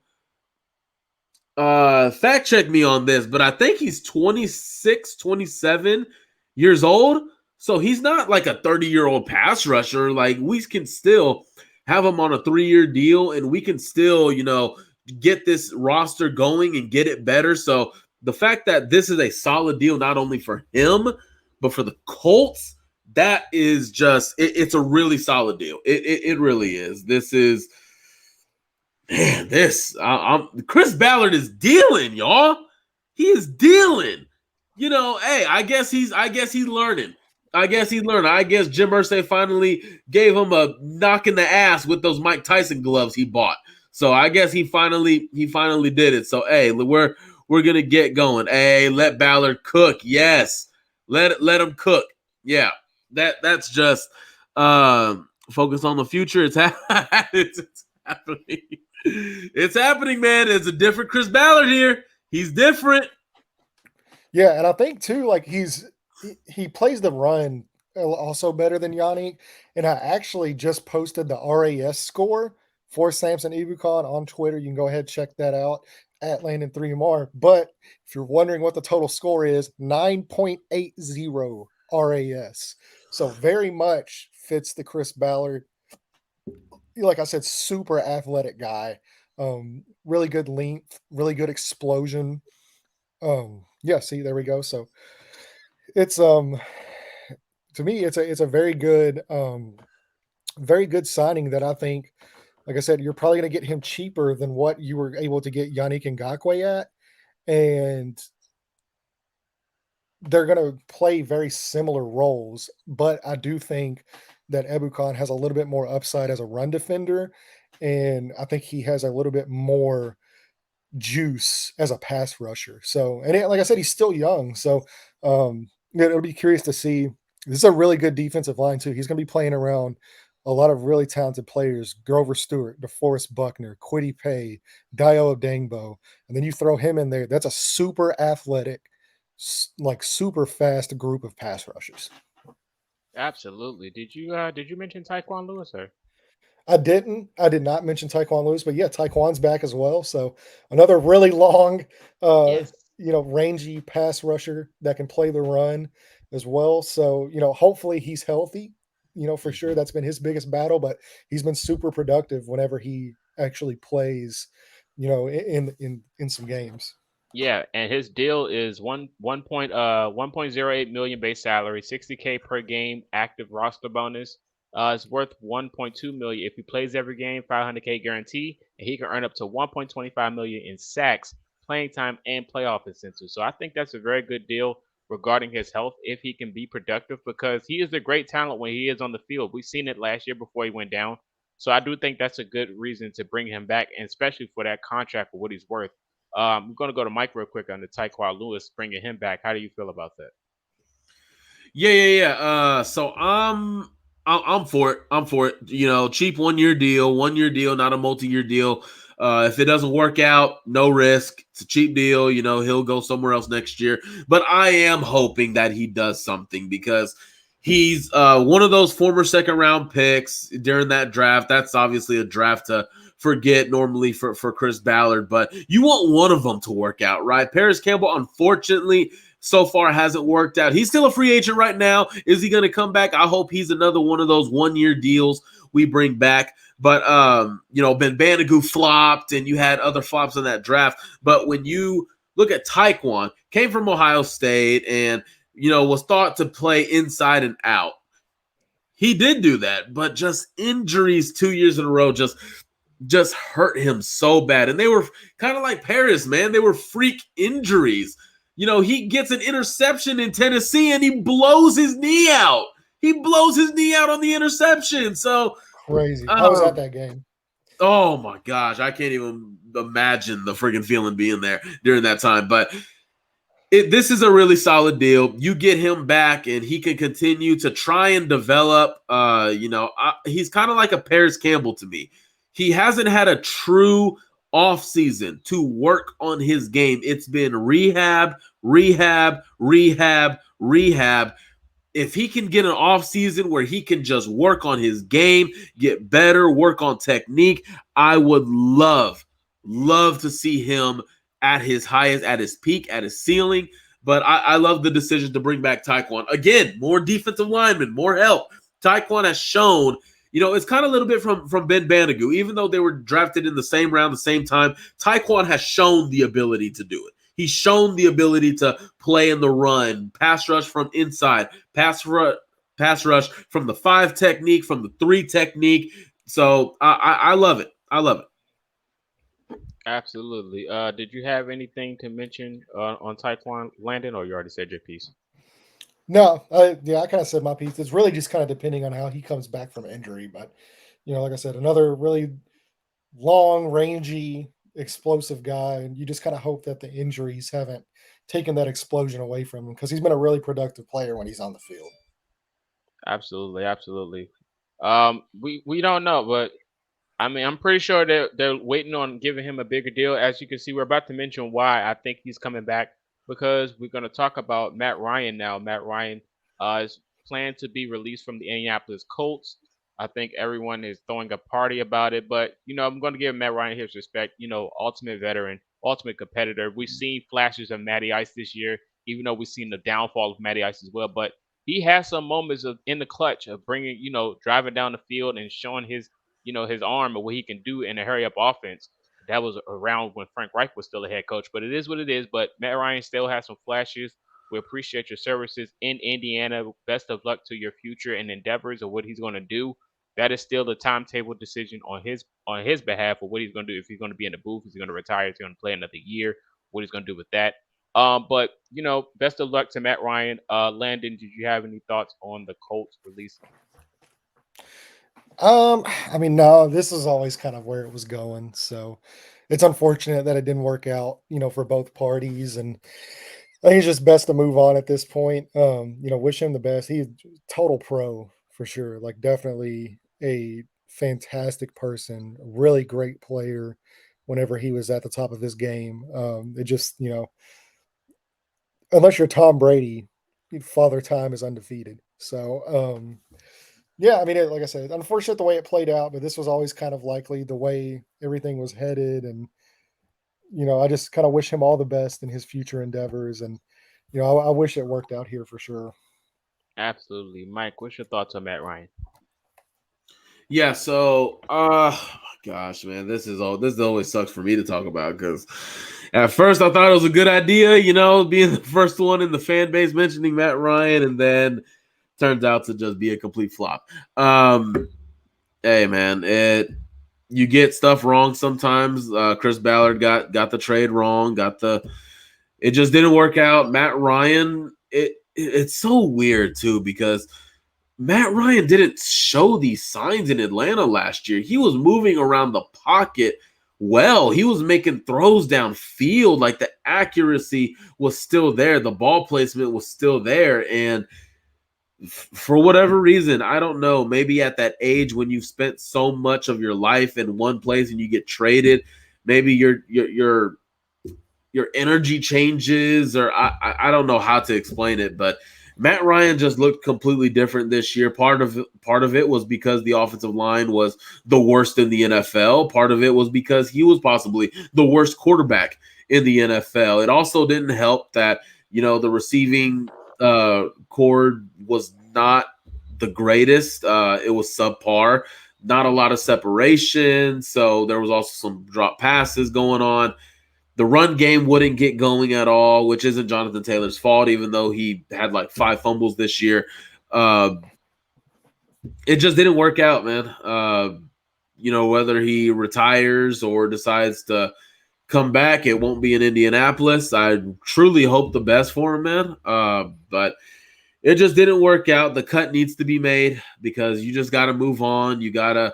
fact check me on this, but I think he's 26, 27 years old. So he's not like a 30-year-old pass rusher. Like, we can still have him on a 3-year deal, and we can still, get this roster going and get it better. So the fact that this is a solid deal, not only for him, but for the Colts, that is just, it's a really solid deal. It really is. This is, man, Chris Ballard is dealing, y'all. He is dealing. Hey, I guess he's learning. I guess Jim Irsay finally gave him a knock in the ass with those Mike Tyson gloves he bought. So I guess he finally did it. So hey, we're gonna get going. Hey, let Ballard cook. Yes, let him cook. Yeah, that's just focus on the future. It's happening. It's happening, man. It's a different Chris Ballard here. He's different. Yeah, and I think too, like he plays the run also better than Yannick. And I actually just posted the RAS score for Samson Ebukon on Twitter. You can go ahead and check that out at Landon3MR. But if you're wondering what the total score is, 9.80 RAS. So very much fits the Chris Ballard. Like I said, super athletic guy. Really good length, really good explosion. Yeah, see, there we go. So it's to me it's a very good signing that I think, like I said, you're probably going to get him cheaper than what you were able to get Yannick Ngakoue at, and they're going to play very similar roles. But I do think that Ebukon has a little bit more upside as a run defender, and I think he has a little bit more juice as a pass rusher. So, and like I said, he's still young. So, it'll be curious to see. This is a really good defensive line too. He's going to be playing around a lot of really talented players: Grover Stewart, DeForest Buckner, Kwity Paye, Dio Dangbo, and then you throw him in there. That's a super athletic, like super fast group of pass rushers. Absolutely. Did you mention Taekwon Lewis, sir? I didn't. I did not mention Taekwon Lewis, but yeah, Taekwon's back as well. So another really long, Yes. rangy pass rusher that can play the run as well. So hopefully he's healthy. For sure that's been his biggest battle, but he's been super productive whenever he actually plays. In some games. Yeah, and his deal is 1.08 million base salary, 60K per game, active roster bonus. It's worth 1.2 million if he plays every game, 500K guarantee, and he can earn up to 1.25 million in sacks, playing time, and playoff incentives. So I think that's a very good deal regarding his health if he can be productive, because he is a great talent when he is on the field. We've seen it last year before he went down. So I do think that's a good reason to bring him back, and especially for that contract for what he's worth. I'm going to go to Mike real quick on the Taekwon Lewis, bringing him back. How do you feel about that? Yeah. So I'm for it. I'm for it. Cheap 1-year deal, not a multi-year deal. If it doesn't work out, no risk. It's a cheap deal. He'll go somewhere else next year. But I am hoping that he does something, because he's one of those former second-round picks during that draft. That's obviously a draft to forget normally for Chris Ballard, but you want one of them to work out, right? Paris Campbell, unfortunately, so far hasn't worked out. He's still a free agent right now. Is he going to come back? I hope he's another one of those 1-year deals we bring back. But, Ben Bandigout flopped, and you had other flops in that draft. But when you look at Taekwon, came from Ohio State and, was thought to play inside and out. He did do that, but just injuries 2 years in a row just hurt him so bad. And they were kind of like Paris, man. They were freak injuries. He gets an interception in Tennessee and he blows his knee out. He blows his knee out on the interception. So crazy. I was at that game. Oh my gosh. I can't even imagine the freaking feeling being there during that time. But this is a really solid deal. You get him back and he can continue to try and develop. He's kind of like a Paris Campbell to me. He hasn't had a true offseason to work on his game. It's been rehab. If he can get an offseason where he can just work on his game, get better, work on technique, I would love to see him at his highest, at his peak, at his ceiling. But I love the decision to bring back Tyquan. Again, more defensive linemen, more help. Tyquan has shown, it's kind of a little bit from Ben Bandigout. Even though they were drafted in the same round, the same time, Tyquan has shown the ability to do it. He's shown the ability to play in the run, pass rush from inside, pass rush from the 5 technique, from the 3 technique. So I love it. I love it. Absolutely. Did you have anything to mention on Taekwon Landon, or you already said your piece? No, I kind of said my piece. It's really just kind of depending on how he comes back from injury. But, like I said, another really long, rangy, explosive guy. And you just kind of hope that the injuries haven't taken that explosion away from him because he's been a really productive player when he's on the field. Absolutely, absolutely. We don't know, but I mean, I'm pretty sure they're waiting on giving him a bigger deal. As you can see, we're about to mention why I think he's coming back, because we're going to talk about Matt Ryan now. Matt Ryan is planned to be released from the Indianapolis Colts. I think everyone is throwing a party about it, but I'm going to give Matt Ryan his respect. Ultimate veteran, ultimate competitor. We've seen flashes of Matty Ice this year, even though we've seen the downfall of Matty Ice as well. But he has some moments of in the clutch of bringing, driving down the field and showing his arm and what he can do in a hurry up offense. That was around when Frank Reich was still a head coach, but it is what it is. But Matt Ryan still has some flashes. We appreciate your services in Indiana. Best of luck to your future and endeavors of what he's going to do. That is still the timetable decision on his behalf of what he's going to do. If he's going to be in the booth, is he going to retire? Is he going to play another year? What he's going to do with that? But best of luck to Matt Ryan. Landon, did you have any thoughts on the Colts release? I mean, no, this is always kind of where it was going. So it's unfortunate that it didn't work out, for both parties. And I think it's just best to move on at this point. Wish him the best. He's total pro for sure. Like, definitely a fantastic person, really great player whenever he was at the top of his game. It just, unless you're Tom Brady, Father Time is undefeated. So, yeah, I mean, like I said, unfortunate the way it played out, but this was always kind of likely the way everything was headed. And, I just kind of wish him all the best in his future endeavors. And, I wish it worked out here for sure. Absolutely. Mike, what's your thoughts on Matt Ryan? Yeah, so gosh, man, this always sucks for me to talk about because at first I thought it was a good idea, being the first one in the fan base mentioning Matt Ryan, and then turns out to just be a complete flop. Hey man, you get stuff wrong sometimes. Chris Ballard got the trade wrong, it just didn't work out. Matt Ryan, it's so weird too because Matt Ryan didn't show these signs in Atlanta last year. He was moving around the pocket well. He was making throws downfield. Like, the accuracy was still there. The ball placement was still there. And for whatever reason, I don't know, maybe at that age when you've spent so much of your life in one place and you get traded, maybe your energy changes, or I don't know how to explain it, but Matt Ryan just looked completely different this year. Part of it was because the offensive line was the worst in the NFL. Part of it was because he was possibly the worst quarterback in the NFL. It also didn't help that, the receiving core was not the greatest. It was subpar, not a lot of separation. So there was also some drop passes going on. The run game wouldn't get going at all, which isn't Jonathan Taylor's fault, even though he had like 5 fumbles this year. It just didn't work out, man. Whether he retires or decides to come back, it won't be in Indianapolis. I truly hope the best for him, man. But it just didn't work out. The cut needs to be made because you just got to move on. You got to,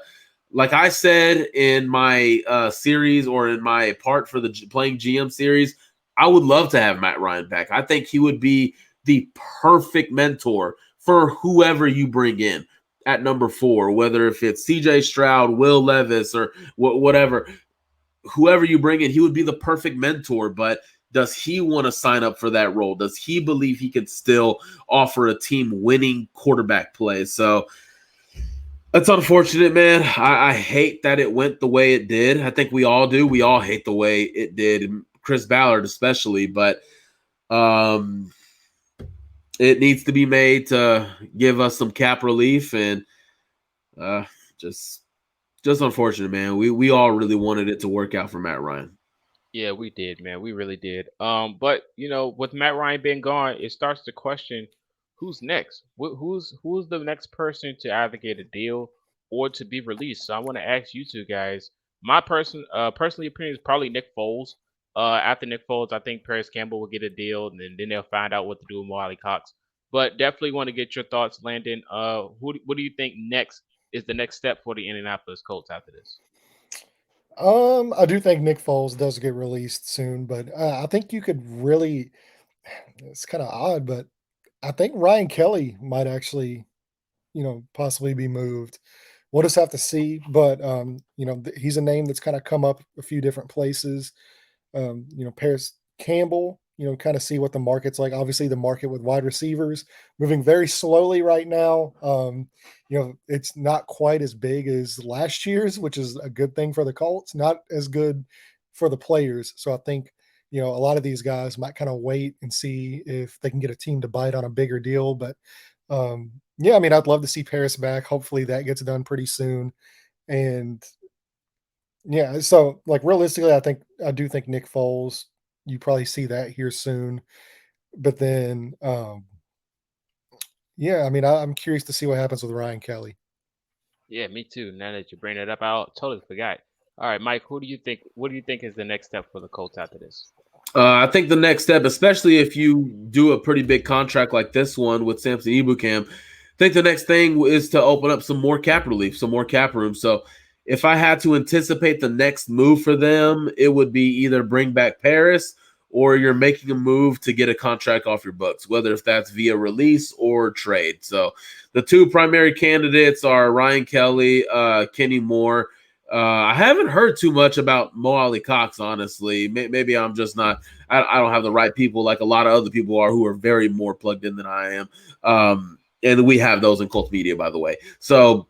like I said in my series, or in my part for the playing GM series, I would love to have Matt Ryan back. I think he would be the perfect mentor for whoever you bring in at number 4, whether if it's CJ Stroud, Will Levis, or whatever. Whoever you bring in, he would be the perfect mentor. But does he want to sign up for that role? Does he believe he can still offer a team winning quarterback play? So that's unfortunate, man. I hate that it went the way it did. I think we all do. We all hate the way it did, Chris Ballard especially. But Um, it needs to be made to give us some cap relief, and uh, just just unfortunate, man. We all really wanted it to work out for Matt Ryan. Yeah, we did, man. We really did. But with Matt Ryan being gone, it starts to question who's next. Who's the next person to either get a deal or to be released. So I want to ask you two guys. My personally opinion is probably Nick Foles. After Nick Foles, I think Paris Campbell will get a deal, and then they'll find out what to do with Molly Cox. But definitely want to get your thoughts, Landon. What do you think next is the next step for the Indianapolis Colts after this? I do think Nick Foles does get released soon, but I think you could really. It's kind of odd, but I think Ryan Kelly might actually, possibly be moved. We'll just have to see, but he's a name that's kind of come up a few different places. Paris Campbell, kind of see what the market's like. Obviously, the market with wide receivers moving very slowly right now. It's not quite as big as last year's, which is a good thing for the Colts, not as good for the players. So I think, a lot of these guys might kind of wait and see if they can get a team to bite on a bigger deal. But yeah, I mean, I'd love to see Paris back. Hopefully that gets done pretty soon. And yeah, so like realistically, I do think Nick Foles, you probably see that here soon. But then yeah, I mean I'm curious to see what happens with Ryan Kelly. Yeah, me too. Now that you bring it up, I totally forgot. All right, Mike, who do you think? What do you think is the next step for the Colts after this? I think the next step, especially if you do a pretty big contract like this one with Samson Ebukam, I think the next thing is to open up some more cap relief, some more cap room. So if I had to anticipate the next move for them, it would be either bring back Paris or you're making a move to get a contract off your books, whether if that's via release or trade. So the two primary candidates are Ryan Kelly, Kenny Moore. I haven't heard too much about Mo Ali Cox, honestly. Maybe I'm just not. I don't have the right people like a lot of other people are who are very more plugged in than I am. And we have those in Colts media, by the way. So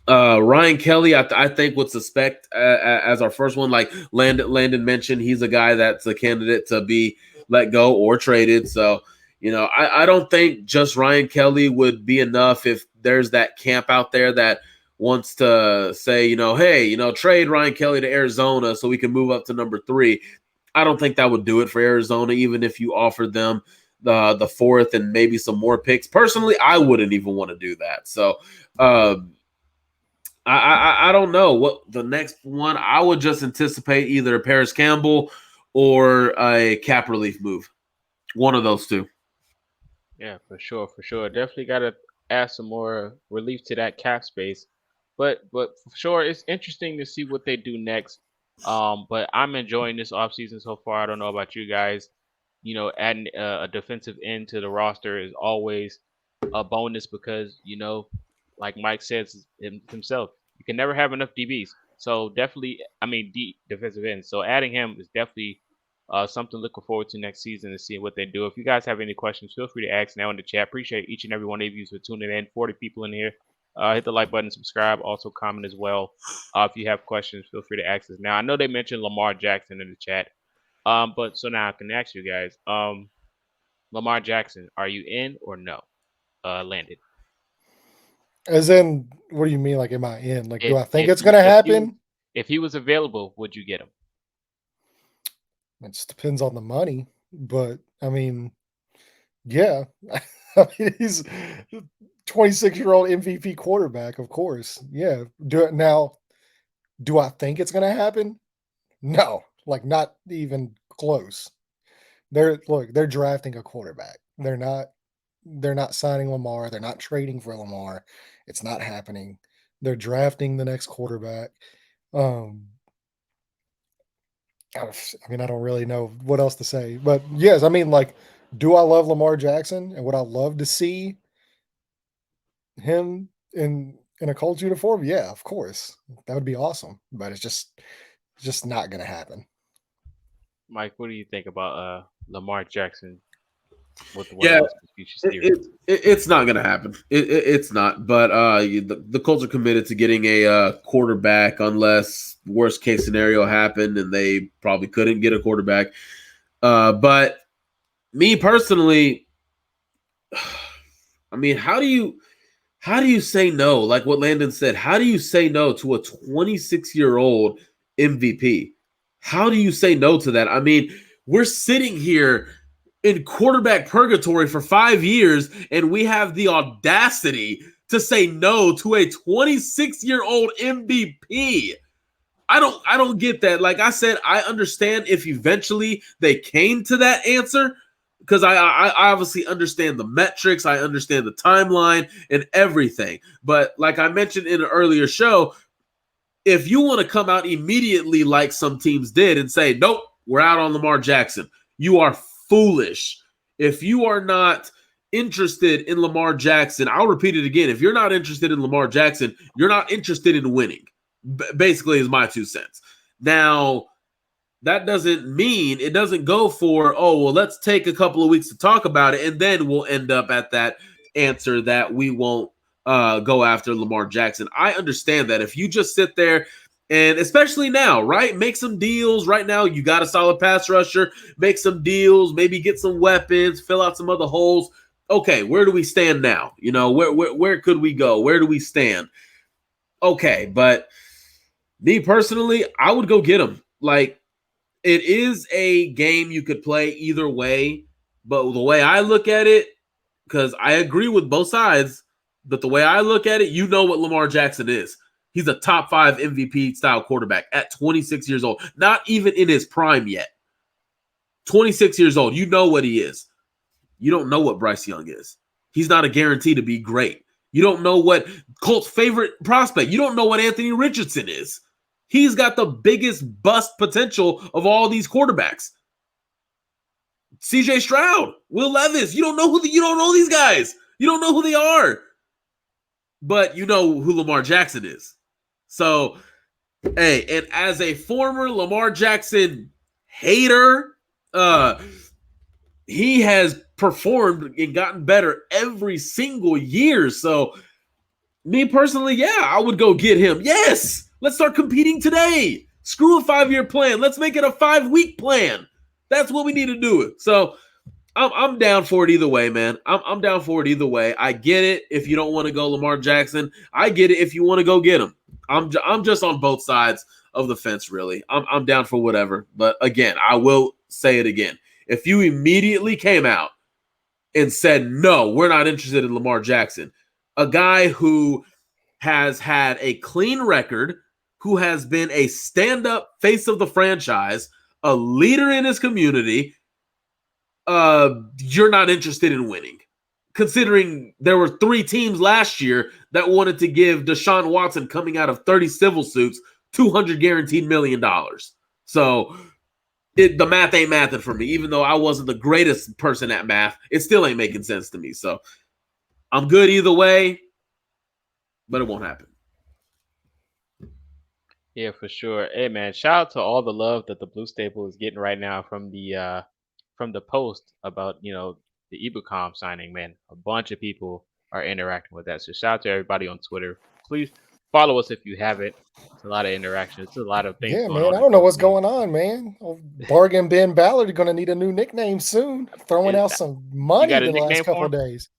Ryan Kelly, I think would suspect as our first one. Like Landon mentioned, he's a guy that's a candidate to be let go or traded. So I don't think just Ryan Kelly would be enough if there's that camp out there that wants to say, hey, trade Ryan Kelly to Arizona so we can move up to number 3. I don't think that would do it for Arizona, even if you offered them the 4th and maybe some more picks. Personally, I wouldn't even want to do that. So I don't know what the next one. I would just anticipate either Paris Campbell or a cap relief move. One of those two. Yeah, for sure, for sure. Definitely got to add some more relief to that cap space. But for sure, it's interesting to see what they do next. But I'm enjoying this offseason so far. I don't know about you guys. Adding a defensive end to the roster is always a bonus because like Mike says himself, you can never have enough DBs. So definitely, I mean, defensive ends. So adding him is definitely something looking forward to next season to see what they do. If you guys have any questions, feel free to ask now in the chat. Appreciate each and every one of you for tuning in. 40 people in here. Hit the like button, subscribe, also comment as well. If you have questions, feel free to ask us now. I know they mentioned Lamar Jackson in the chat. But so now I can ask you guys. Lamar Jackson, are you in or no? Landon. As in, what do you mean? Like, am I in? Like, do If I think if it's he going to if he was happen? if he was available, would you get him? It just depends on the money. But I mean, yeah, I mean, he's 26-year-old MVP quarterback, of course. Yeah. Do it now. Do I think it's going to happen? No, like not even close. They're drafting a quarterback. They're not signing Lamar. They're not trading for Lamar. It's not happening. They're drafting the next quarterback. Um, I mean, I don't really know what else to say, but yes, I mean, like, do I love Lamar Jackson and would I love to see him in a Colts uniform? Yeah, of course, that would be awesome. But it's just not going to happen. Mike, what do you think about Lamar Jackson with what Yeah, else the future series? it's not going to happen. It's not. But the Colts are committed to getting a quarterback unless worst case scenario happened and they probably couldn't get a quarterback. But Me personally, I mean, how do you say no? Like what Landon said, how do you say no to a 26-year-old MVP? How do you say no to that? I mean, we're sitting here in quarterback purgatory for 5 years, and we have the audacity to say no to a 26-year-old MVP. I don't get that. Like I said, I understand if eventually they came to that answer, because I obviously understand the metrics, I understand the timeline and everything. But like I mentioned in an earlier show, if you want to come out immediately like some teams did and say, nope, we're out on Lamar Jackson, you are foolish. If you are not interested in Lamar Jackson, I'll repeat it again. If you're not interested in Lamar Jackson, you're not interested in winning. Basically, is my 2 cents. Now, that doesn't mean it doesn't go for, oh, well, let's take a couple of weeks to talk about it, and then we'll end up at that answer that we won't go after Lamar Jackson. I understand that. If you just sit there and especially now, right, make some deals right now. You got a solid pass rusher, make some deals, maybe get some weapons, fill out some other holes. Okay, where do we stand now? You know, where could we go? Where do we stand? Okay, but me personally, I would go get him. Like, it is a game you could play either way, but the way I look at it, because I agree with both sides, but the way I look at it, you know what Lamar Jackson is. He's a top 5 MVP style quarterback at 26 years old, not even in his prime yet. 26 years old, you know what he is. You don't know what Bryce Young is. He's not a guarantee to be great. You don't know what Colts' favorite prospect. You don't know what Anthony Richardson is. He's got the biggest bust potential of all these quarterbacks. CJ Stroud, Will Levis. You don't know these guys. You don't know who they are. But you know who Lamar Jackson is. So, hey, and as a former Lamar Jackson hater, he has performed and gotten better every single year. So, me personally, yeah, I would go get him. Yes, let's start competing today. Screw a 5-year plan. Let's make it a 5-week plan. That's what we need to do. So I'm down for it either way, man. I'm down for it either way. I get it if you don't want to go Lamar Jackson. I get it if you want to go get him. I'm just on both sides of the fence, really. I'm down for whatever. But again, I will say it again. If you immediately came out and said, no, we're not interested in Lamar Jackson, a guy who has had a clean record, who has been a stand-up face of the franchise, a leader in his community, you're not interested in winning. Considering there were 3 teams last year that wanted to give Deshaun Watson, coming out of 30 civil suits, $200 guaranteed million. So the math ain't mathing for me. Even though I wasn't the greatest person at math, it still ain't making sense to me. So I'm good either way, but it won't happen. Yeah, for sure. Hey man, shout out to all the love that the Blue Staple is getting right now from the post about, the Ibukam signing, man. A bunch of people are interacting with that. So shout out to everybody on Twitter. Please follow us if you haven't. It's a lot of interaction. It's a lot of things Yeah, going man. on. I don't know what's going on, man. Bargain Ben Ballard are going to need a new nickname soon. Throwing out some money got a the last nickname couple for of days.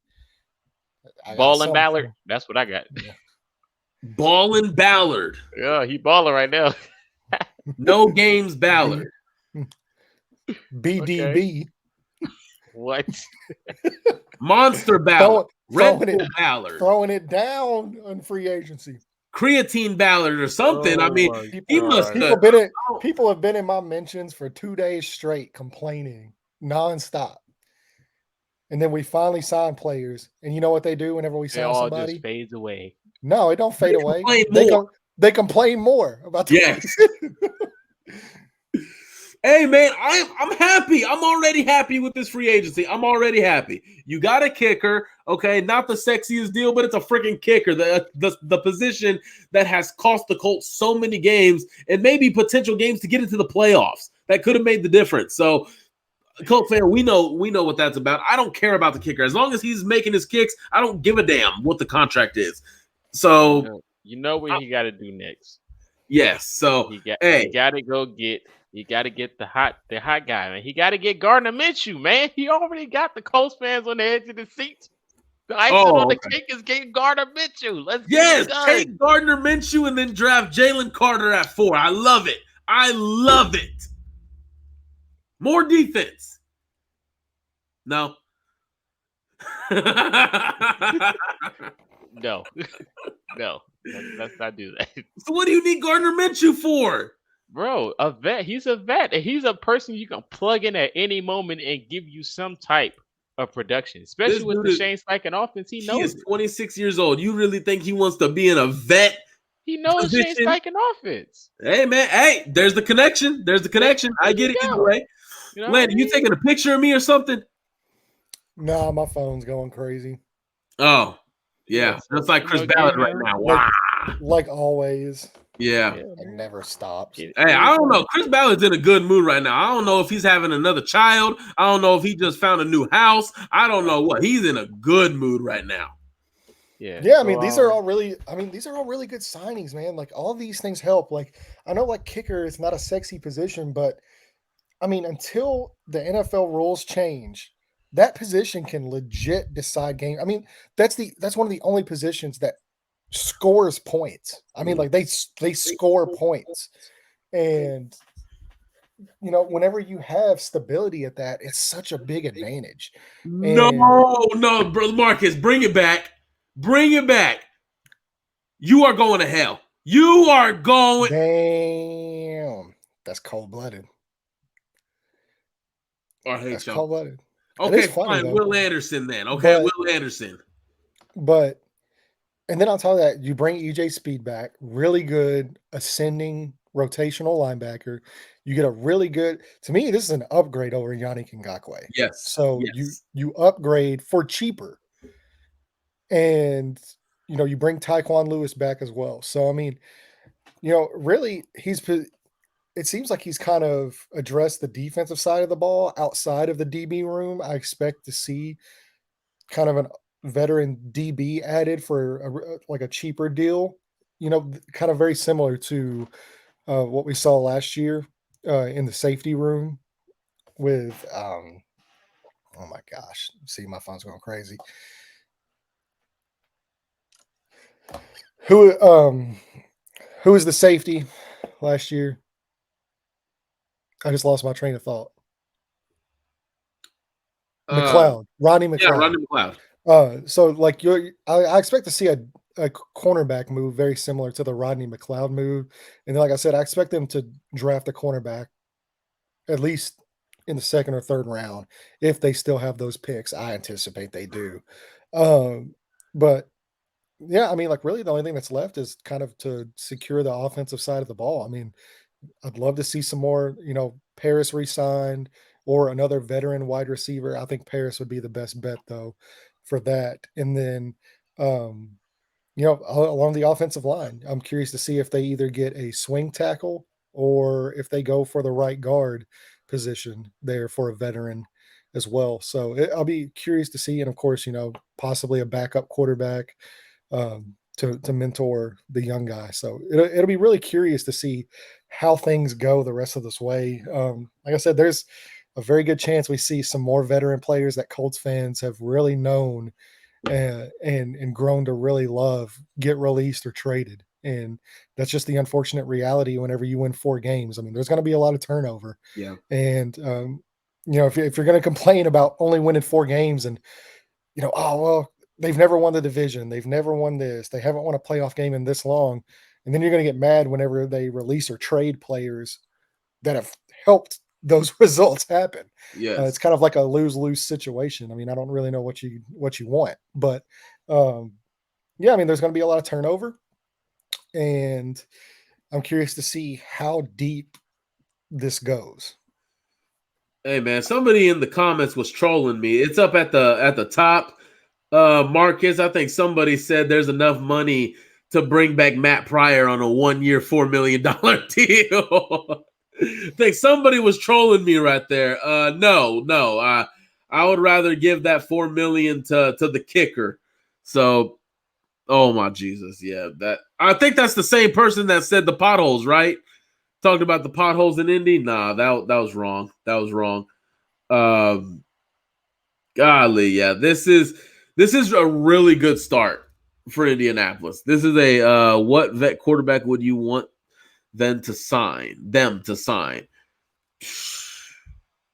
Ballin' Ballard. That's what I got. Yeah. Ballin' Ballard. Yeah, he balling right now. No games Ballard. BDB. What? Monster Ballard. Throwing Red Bull Ballard. Throwing it down on free agency. Creatine Ballard or something. Oh I mean, my he God. must people have been in my mentions for 2 days straight complaining nonstop. And then we finally sign players. And you know what they do whenever we It sign all somebody? just fades away. No, it don't fade away. complain They complain more about the Yes. Hey man, I'm happy. I'm already happy with this free agency. I'm already happy. You got a kicker, okay? Not the sexiest deal, but it's a freaking kicker. The position that has cost the Colts so many games and maybe potential games to get into the playoffs. That could have made the difference. So, Colts fan, we know what that's about. I don't care about the kicker. As long as he's making his kicks, I don't give a damn what the contract is. So You know what he got to do next. yes. So He got to go get You got to get the hot guy, man. He got to get Gardner Minshew, man. He already got the Colts fans on the edge of the seat. The icing on Oh, the okay. cake is getting Gardner Minshew. Let's get it Yes, done. take Gardner Minshew and then draft Jalen Carter at 4. I love it. I love it. More defense. No. No, no, let's not do that, So what do you need Gardner Minshew for? bro. A vet. He's a vet, and he's a person you can plug in at any moment and give you some type of production, This especially with dude the is Shane Steichen offense. He he knows is it. 26 years old. You really think he wants to be in a vet He knows Shane position? Steichen offense. Hey man, hey, there's the connection. There's the connection. There I get you it either go. way. You know what I Landon, you mean? taking a picture of me or something? Nah, my phone's going crazy. Oh, yeah. So, Just like you Chris know, get Ballard right him. now. Wow. Like always. Yeah. Yeah, It man. never stops. Hey, I don't know. Chris Ballard's in a good mood right now. I don't know if he's having another child. I don't know if he just found a new house. I don't know what. He's in a good mood right now. Yeah. Yeah, I so, mean, these are all really good signings, man. Like all these things help. Like I know like kicker is not a sexy position, but I mean, until the NFL rules change, that position can legit decide game. I mean, that's one of the only positions that scores points. I mean, like they score points. And whenever you have stability at that, it's such a big advantage. And No, brother Marcus, bring it back. Bring it back. You are going to hell. You are going. damn, that's cold blooded. I hate That's y'all. cold blooded. It Okay, is funny fine. though. Will Anderson then. Okay, But Will Anderson. but and then on top of that, you bring EJ Speed back, really good ascending rotational linebacker. You get a really good. To me, this is an upgrade over Yannick Ngakoue. Yes. So Yes. you upgrade for cheaper, and you bring Tyquan Lewis back as well. So I mean, really, it seems like he's kind of addressed the defensive side of the ball outside of the DB room. I expect to see kind of a veteran DB added for like a cheaper deal, kind of very similar to what we saw last year in the safety room with, oh my gosh, see, my phone's going crazy. Who was the safety last year? I just lost my train of thought. McLeod, Rodney McLeod. Yeah, Rodney McLeod. So like I expect to see a cornerback move very similar to the Rodney McLeod move. And like I said, I expect them to draft a cornerback at least in the second or third round if they still have those picks. I anticipate they do. But yeah, I mean, like really the only thing that's left is kind of to secure the offensive side of the ball. I mean, I'd love to see some more, Paris re-signed or another veteran wide receiver. I think Paris would be the best bet though for that. And then, along the offensive line, I'm curious to see if they either get a swing tackle or if they go for the right guard position there for a veteran as well. So I'll be curious to see. And of course, possibly a backup quarterback to mentor the young guy. So it'll be really curious to see how things go the rest of this way. Like I said, there's a very good chance we see some more veteran players that Colts fans have really known and grown to really love get released or traded. And that's just the unfortunate reality whenever you win 4 games. I mean, there's going to be a lot of turnover. Yeah. And, if you're going to complain about only winning 4 games and, oh, well, they've never won the division. They've never won this. They haven't won a playoff game in this long. And then you're going to get mad whenever they release or trade players that have helped those results happen. Yes. It's kind of like a lose-lose situation. I mean, I don't really know what you want, but yeah, I mean, there's going to be a lot of turnover, and I'm curious to see how deep this goes. Hey man, somebody in the comments was trolling me. It's up at the top. Marcus, I think somebody said there's enough money to bring back Matt Pryor on a 1-year, $4 million deal. I think somebody was trolling me right there. No. I would rather give that $4 million to the kicker. So, oh my Jesus, yeah. That I think that's the same person that said the potholes, right? Talked about the potholes in Indy. Nah, that was wrong. That was wrong. Golly, yeah. This is a really good start for Indianapolis. This is a what vet quarterback would you want them to sign? I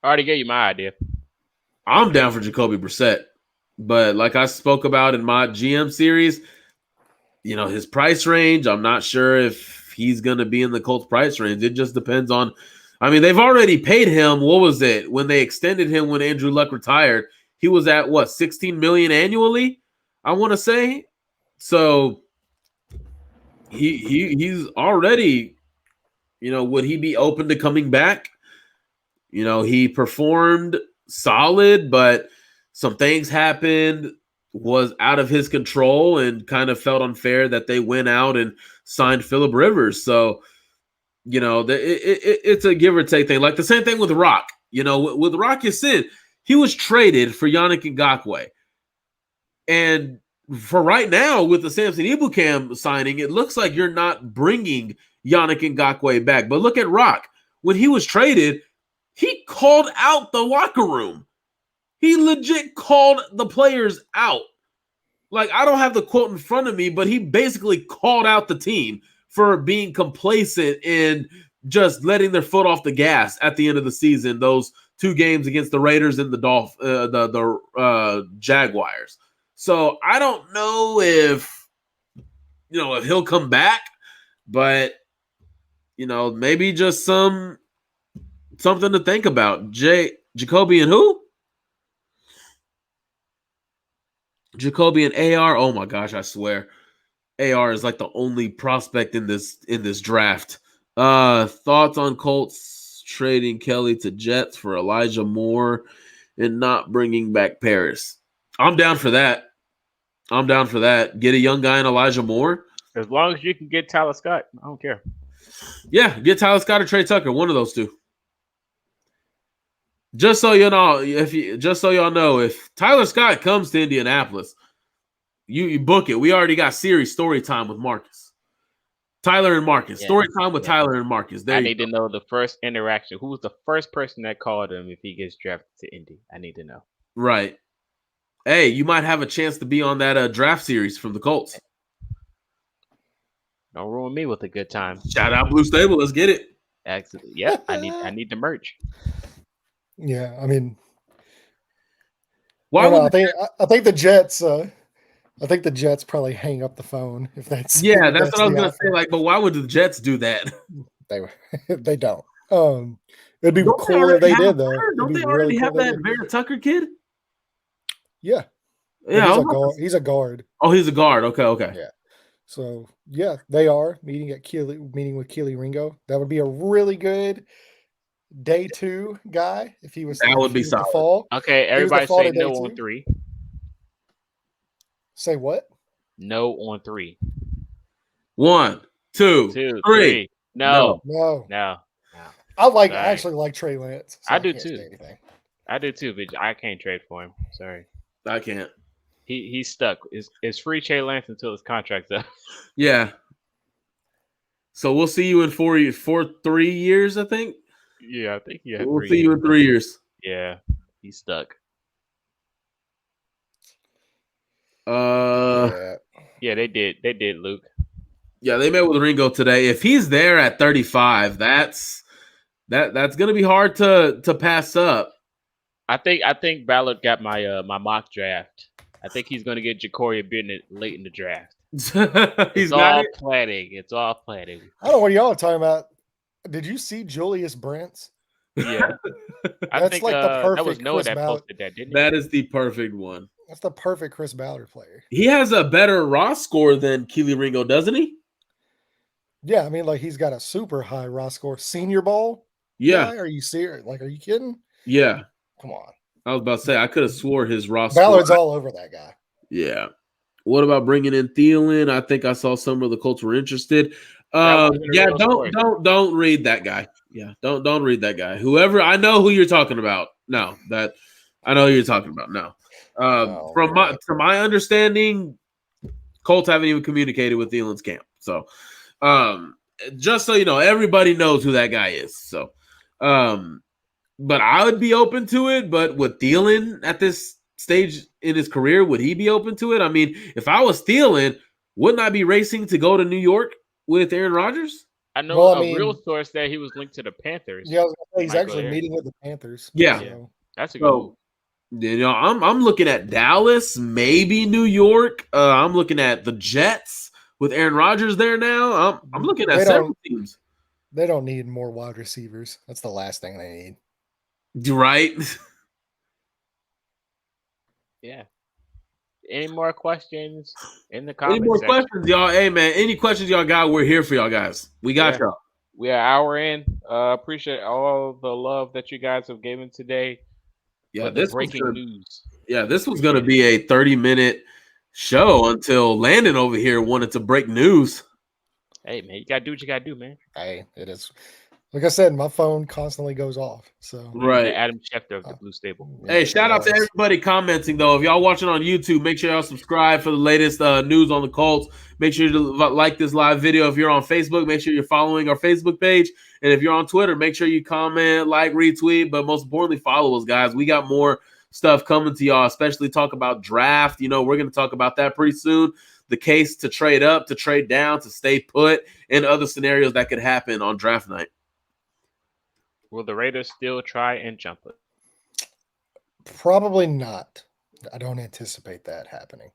already gave you my idea. I'm down for Jacoby Brissett, but like I spoke about in my GM series, his price range, I'm not sure if he's going to be in the Colts price range. It just depends on, they've already paid him. What was it when they extended him when Andrew Luck retired? He was at what, $16 million annually, I want to say. So he's already, would he be open to coming back? He performed solid, but some things happened, was out of his control, and kind of felt unfair that they went out and signed Phillip Rivers. So, it's a give or take thing. Like the same thing with Rock. With Rock Ya-Sin, he was traded for Yannick Ngakoue. And for right now, with the Samson Ebukam signing, it looks like you're not bringing Yannick Ngakoue back. But look at Rock. When he was traded, he called out the locker room. He legit called the players out. Like, I don't have the quote in front of me, but he basically called out the team for being complacent and just letting their foot off the gas at the end of the season. Those 2 games against the Raiders and the Jaguars. So I don't know if he'll come back, but maybe just something to think about. Jacoby and who? Jacoby and AR. Oh my gosh, I swear. AR is like the only prospect in this draft. Thoughts on Colts trading Kelly to Jets for Elijah Moore and not bringing back Paris? I'm down for that. Get a young guy in Elijah Moore. As long as you can get Tyler Scott, I don't care. Yeah, get Tyler Scott or Trey Tucker, one of those two. Just so y'all know, if Tyler Scott comes to Indianapolis, you book it. We already got series story time with Marcus. Tyler and Marcus. Story time with Tyler and Marcus. I need to know the first interaction. Who was the first person that called him if he gets drafted to Indy? I need to know. Right. Hey, you might have a chance to be on that draft series from the Colts. Don't ruin me with a good time. Shout out Blue Stable. Let's get it. Yeah, I need the merch. Yeah, I mean, why? I think the Jets. I think the Jets probably hang up the phone if that's. Yeah, that's what I was gonna say. Like, but why would the Jets do that? They don't. It'd be cool if they did though. Don't they already have that Vera Tucker kid? Yeah. Yeah, he's a guard. Oh, he's a guard. Okay. Yeah. So yeah, they are meeting with Keely Ringo. That would be a really good day 2 guy if he was. That would be solid. Fall. Okay, everybody say no on 3. Say what? No on 3. 1, 2, 3. No. I actually like Trey Lance. So I do too. I do too, but I can't trade for him. Sorry. I can't. He's stuck. It's free Trey Lance until his contract's up. Yeah. So we'll see you in 3 years, I think. Yeah, I think we'll see you in 3 years. Yeah, he's stuck. Yeah, they did. They did, Luke. Yeah, they met with Ringo today. If he's there at 35, that's gonna be hard to pass up. I think Ballard got my my mock draft. I think he's gonna get Ja'Cory Bennett late in the draft. It's all planning. It's all planning. I don't know what y'all are talking about. Did you see Julius Brents? Yeah. I think like the perfect that was Noah that posted that, didn't he? That is the perfect one. That's the perfect Chris Ballard player. He has a better raw score than Keely Ringo, doesn't he? Yeah, I mean, like he's got a super high raw score. Senior Bowl? Yeah. Are you serious? Like, are you kidding? Yeah. Come on. I was about to say, I could have swore his raw score. Ballard's all over that guy. Yeah. What about bringing in Thielen? I think I saw some of the Colts were interested. Don't read that guy. Yeah, don't read that guy. Whoever, I know who you're talking about. No, that I know who you're talking about. No. From my understanding, Colts haven't even communicated with Thielen's camp. So just so you know, everybody knows who that guy is. So, but I would be open to it. But with Thielen at this stage in his career, would he be open to it? I mean, if I was Thielen, wouldn't I be racing to go to New York with Aaron Rodgers? I know Well, I a real mean, source that he was linked to the Panthers. yeah, I was gonna say he's Might go actually there. meeting with the Panthers. Yeah. Yeah, So, that's a good move. So, you know, I'm looking at Dallas, maybe New York. I'm looking at the Jets with Aaron Rodgers there now. I'm looking at They several don't- teams. they don't need more wide receivers. That's the last thing they need. Right? Yeah. Any more questions in the Any comment more section? questions, y'all? Hey, man, any questions y'all got? We're here for y'all guys. We got Yeah. y'all. We are an hour in. Appreciate all the love that you guys have given today. Yeah, for the this was breaking gonna, news. yeah, this was going to be a 30-minute show until Landon over here wanted to break news. Hey man, you gotta do what you gotta do, man. Hey, it is. Like I said, my phone constantly goes off. So Right. The Adam Schefter of the Blue Stable. Hey, shout out to everybody commenting though. If y'all watching on YouTube, make sure y'all subscribe for the latest news on the Colts. Make sure to like this live video. If you're on Facebook, make sure you're following our Facebook page. And if you're on Twitter, make sure you comment, like, retweet, but most importantly, follow us, guys. We got more stuff coming to y'all, especially talk about draft. You know, we're going to talk about that pretty soon. The case to trade up, to trade down, to stay put, and other scenarios that could happen on draft night. Will the Raiders still try and jump it? Probably not. I don't anticipate that happening.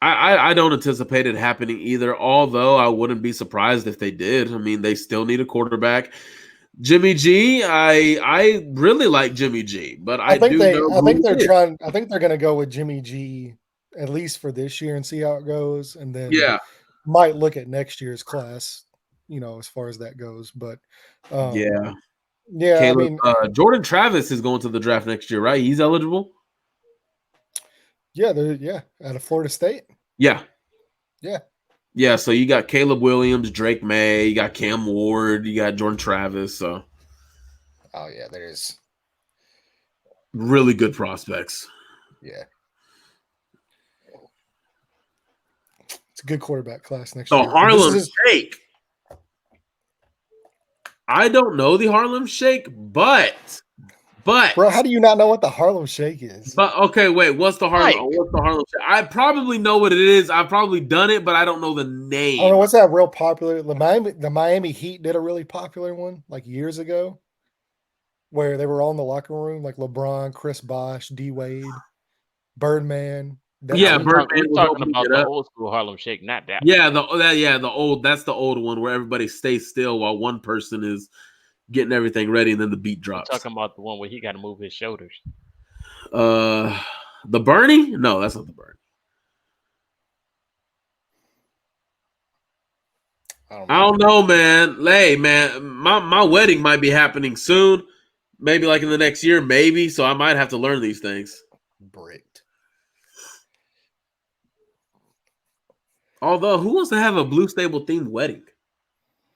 I don't anticipate it happening either, although I wouldn't be surprised if they did. I mean, they still need a quarterback. Jimmy G, I really like Jimmy G, but I think they're going to go with Jimmy G at least for this year and see how it goes, and then might look at next year's class, you know, as far as that goes. But yeah. Caleb, I mean, Jordan Travis is going to the draft next year, right? He's eligible. Yeah, out of Florida State. Yeah. Yeah. So you got Caleb Williams, Drake May, you got Cam Ward, you got Jordan Travis. So, oh yeah, there's really good prospects. Yeah, it's a good quarterback class next year. The Harlem Shake. I don't know the Harlem Shake, but bro, how do you not know what the Harlem Shake is? But okay, wait, what's the Harlem Shake? I probably know what it is. I've probably done it, but I don't know the name. I don't know what's that real popular. The Miami Heat did a really popular one like years ago, where they were all in the locker room, like LeBron, Chris Bosh, D Wade, Birdman. Birdman. We're talking about the old school Harlem Shake, not that. Yeah, that's the old one where everybody stays still while one person is getting everything ready, and then the beat drops. We're talking about the one where he got to move his shoulders. The Bernie? No, that's not the Bernie. I don't know, man. Hey, man, my wedding might be happening soon. Maybe like in the next year, maybe. So I might have to learn these things. Bricked. Although, who wants to have a Blue Stable themed wedding?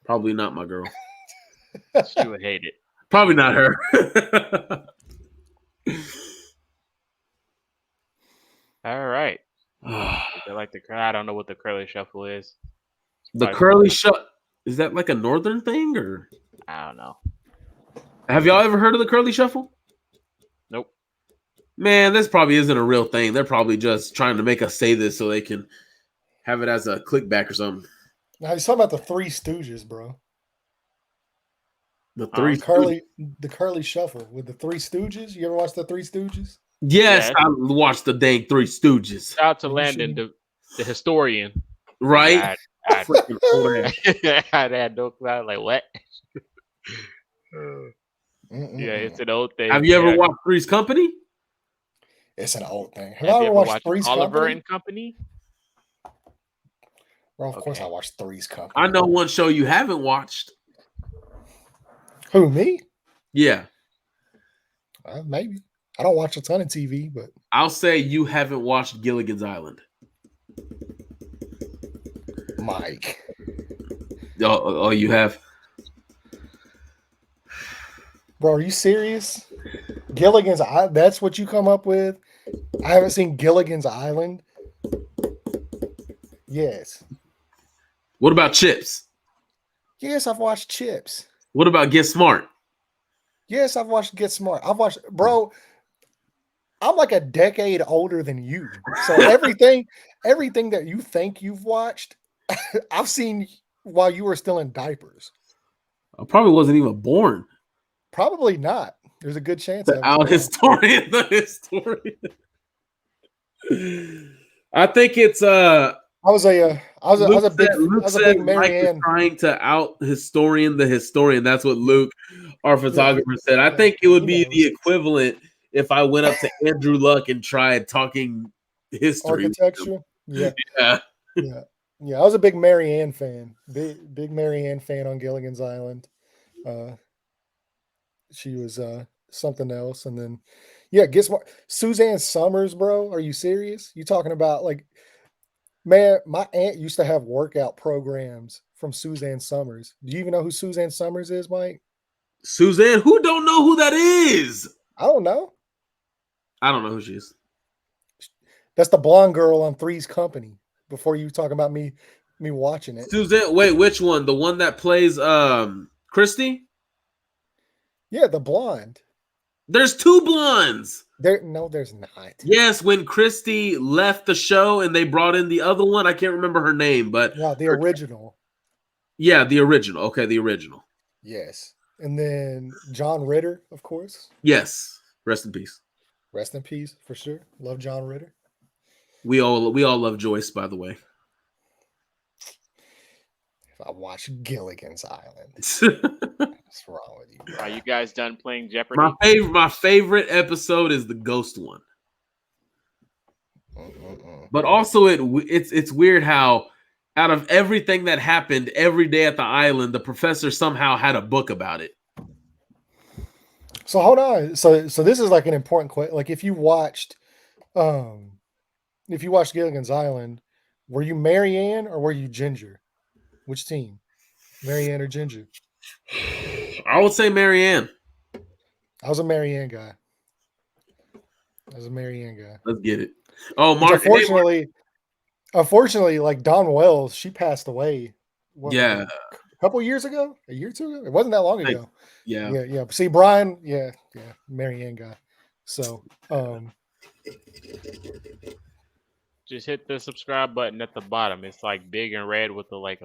Probably not my girl. She would hate it. Probably not her. All right. Like I don't know what the curly shuffle is. The curly shuffle, is that like a northern thing, or I don't know. Have y'all ever heard of the curly shuffle? Nope. Man, this probably isn't a real thing. They're probably just trying to make us say this so they can have it as a clickback or something. Now he's talking about the Three Stooges, bro. The curly shuffle with the Three Stooges. You ever watch the Three Stooges? Yes, I watched the dang Three Stooges. Shout out to Landon, the historian. Right? I had no clue. I was like, what? Yeah, it's an old thing. Have you ever watched Three's Company? It's an old thing. Have you ever watched Three's Oliver and Company? Well, of course I watched Three's Company. I know one show you haven't watched. Who, me? Yeah. Maybe. I don't watch a ton of TV, but I'll say you haven't watched Gilligan's Island. Mike. Oh, you have? Bro, are you serious? Gilligan's Island? That's what you come up with? I haven't seen Gilligan's Island. Yes. What about Chips? Yes, I've watched Chips. What about Get Smart? Yes, I've watched Get Smart. I've watched, bro. I'm like a decade older than you, so everything that you think you've watched, I've seen while you were still in diapers. I probably wasn't even born. Probably not. There's a good chance The of it. out Yeah. historian, the historian. I think it's I was a Luke big said Mike is Marianne. trying to out historian the historian. That's what Luke, our photographer, said. I yeah, think it would he be knows. the equivalent if I went up to Andrew Luck and tried talking history. Architecture. Yeah. Yeah. Yeah. Yeah. I was a big Marianne fan. Big Marianne fan on Gilligan's Island. She was something else. And then guess what? Suzanne Summers, bro. Are you serious? You talking about like, man, my aunt used to have workout programs from Suzanne Summers. Do you even know who Suzanne Summers is, Mike? Suzanne, who don't know who that is? I don't know. I don't know who she is. That's the blonde girl on Three's Company. Before you talk about me watching it. Suzanne, wait, which one? The one that plays Christy? Yeah, the blonde. There's two blondes. No, there's not. Yes, when Christy left the show and they brought in the other one, I can't remember her name, but no, the original. Yeah, the original. Okay, the original. Yes. And then John Ritter, of course. Yes. Rest in peace. Rest in peace, for sure. Love John Ritter. We all love Joyce, by the way. If I watch Gilligan's Island. What's wrong with you? Are you guys done playing Jeopardy? My favorite episode is the ghost one. But also it's weird how out of everything that happened every day at the island, the professor somehow had a book about it. So hold on. So this is like an important question. Like if you watched Gilligan's Island, were you Marianne or were you Ginger? Which team? Marianne or Ginger? I would say Marianne. I was a Marianne guy. Let's get it. Oh, Mark. Unfortunately, like Dawn Wells, she passed away. A couple years ago, a year or two ago. It wasn't that long ago. Yeah. See, Brian, Marianne guy. So, just hit the subscribe button at the bottom. It's like big and red with a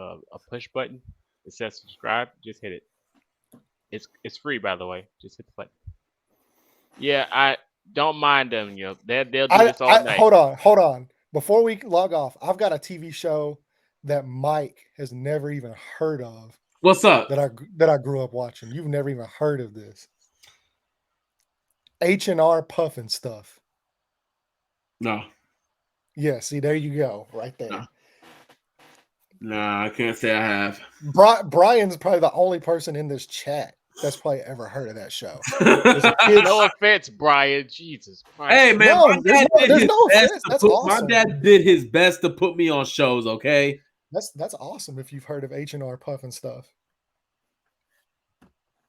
push button. It says subscribe. Just hit it. It's free, by the way. Just hit the button. Yeah, I don't mind them. They'll do this all night. Hold on. Before we log off, I've got a TV show that Mike has never even heard of. What's up? That I grew up watching. You've never even heard of this. H&R Puffin Stuff. No. Yeah, see, there you go. Right there. Nah, I can't say I have. Brian's probably the only person in this chat that's probably ever heard of that show. No offense, Brian. Jesus Christ. Hey, man, awesome. My dad did his best to put me on shows, okay? That's awesome if you've heard of H&R Puffin Stuff.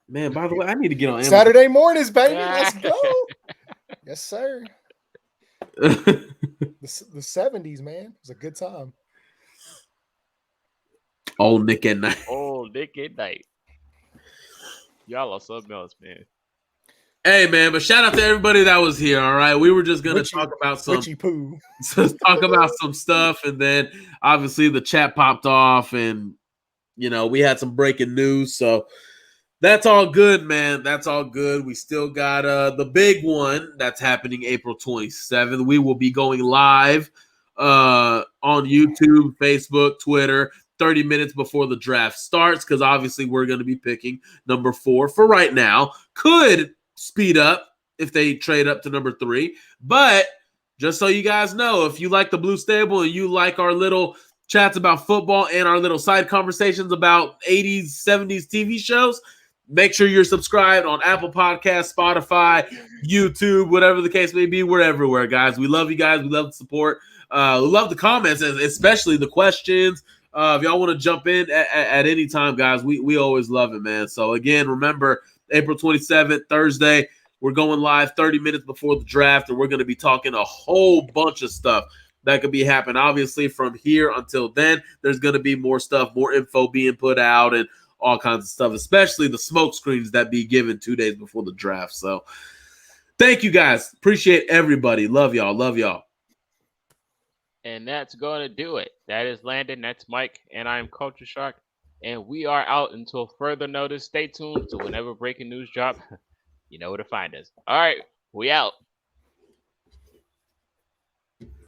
Man, by the way, I need to get on Amazon. Saturday mornings, baby. Let's go. Yes, sir. The 70s, man. It was a good time. Old Nick at Night. Y'all are something else, man. Hey, man, but shout out to everybody that was here, all right? We were just going to talk about some stuff, and then obviously the chat popped off, and, we had some breaking news, so that's all good, man. That's all good. We still got the big one that's happening April 27th. We will be going live on YouTube, Facebook, Twitter, 30 minutes before the draft starts, because obviously we're going to be picking number 4 for right now. Could speed up if they trade up to number 3. But just so you guys know, if you like the Blue Stable and you like our little chats about football and our little side conversations about 80s, 70s TV shows, make sure you're subscribed on Apple Podcasts, Spotify, YouTube, whatever the case may be. We're everywhere, guys. We love you guys. We love the support. We love the comments, especially the questions. If y'all want to jump in at any time, guys, we always love it, man. So, again, remember, April 27th, Thursday, we're going live 30 minutes before the draft, and we're going to be talking a whole bunch of stuff that could be happening. Obviously, from here until then, there's going to be more stuff, more info being put out, and all kinds of stuff, especially the smoke screens that be given 2 days before the draft. So thank you guys. Appreciate everybody. Love y'all. Love y'all. And that's going to do it. That is Landon. That's Mike. And I'm Culture Shock. And we are out until further notice. Stay tuned to whenever breaking news drop. You know where to find us. All right. We out.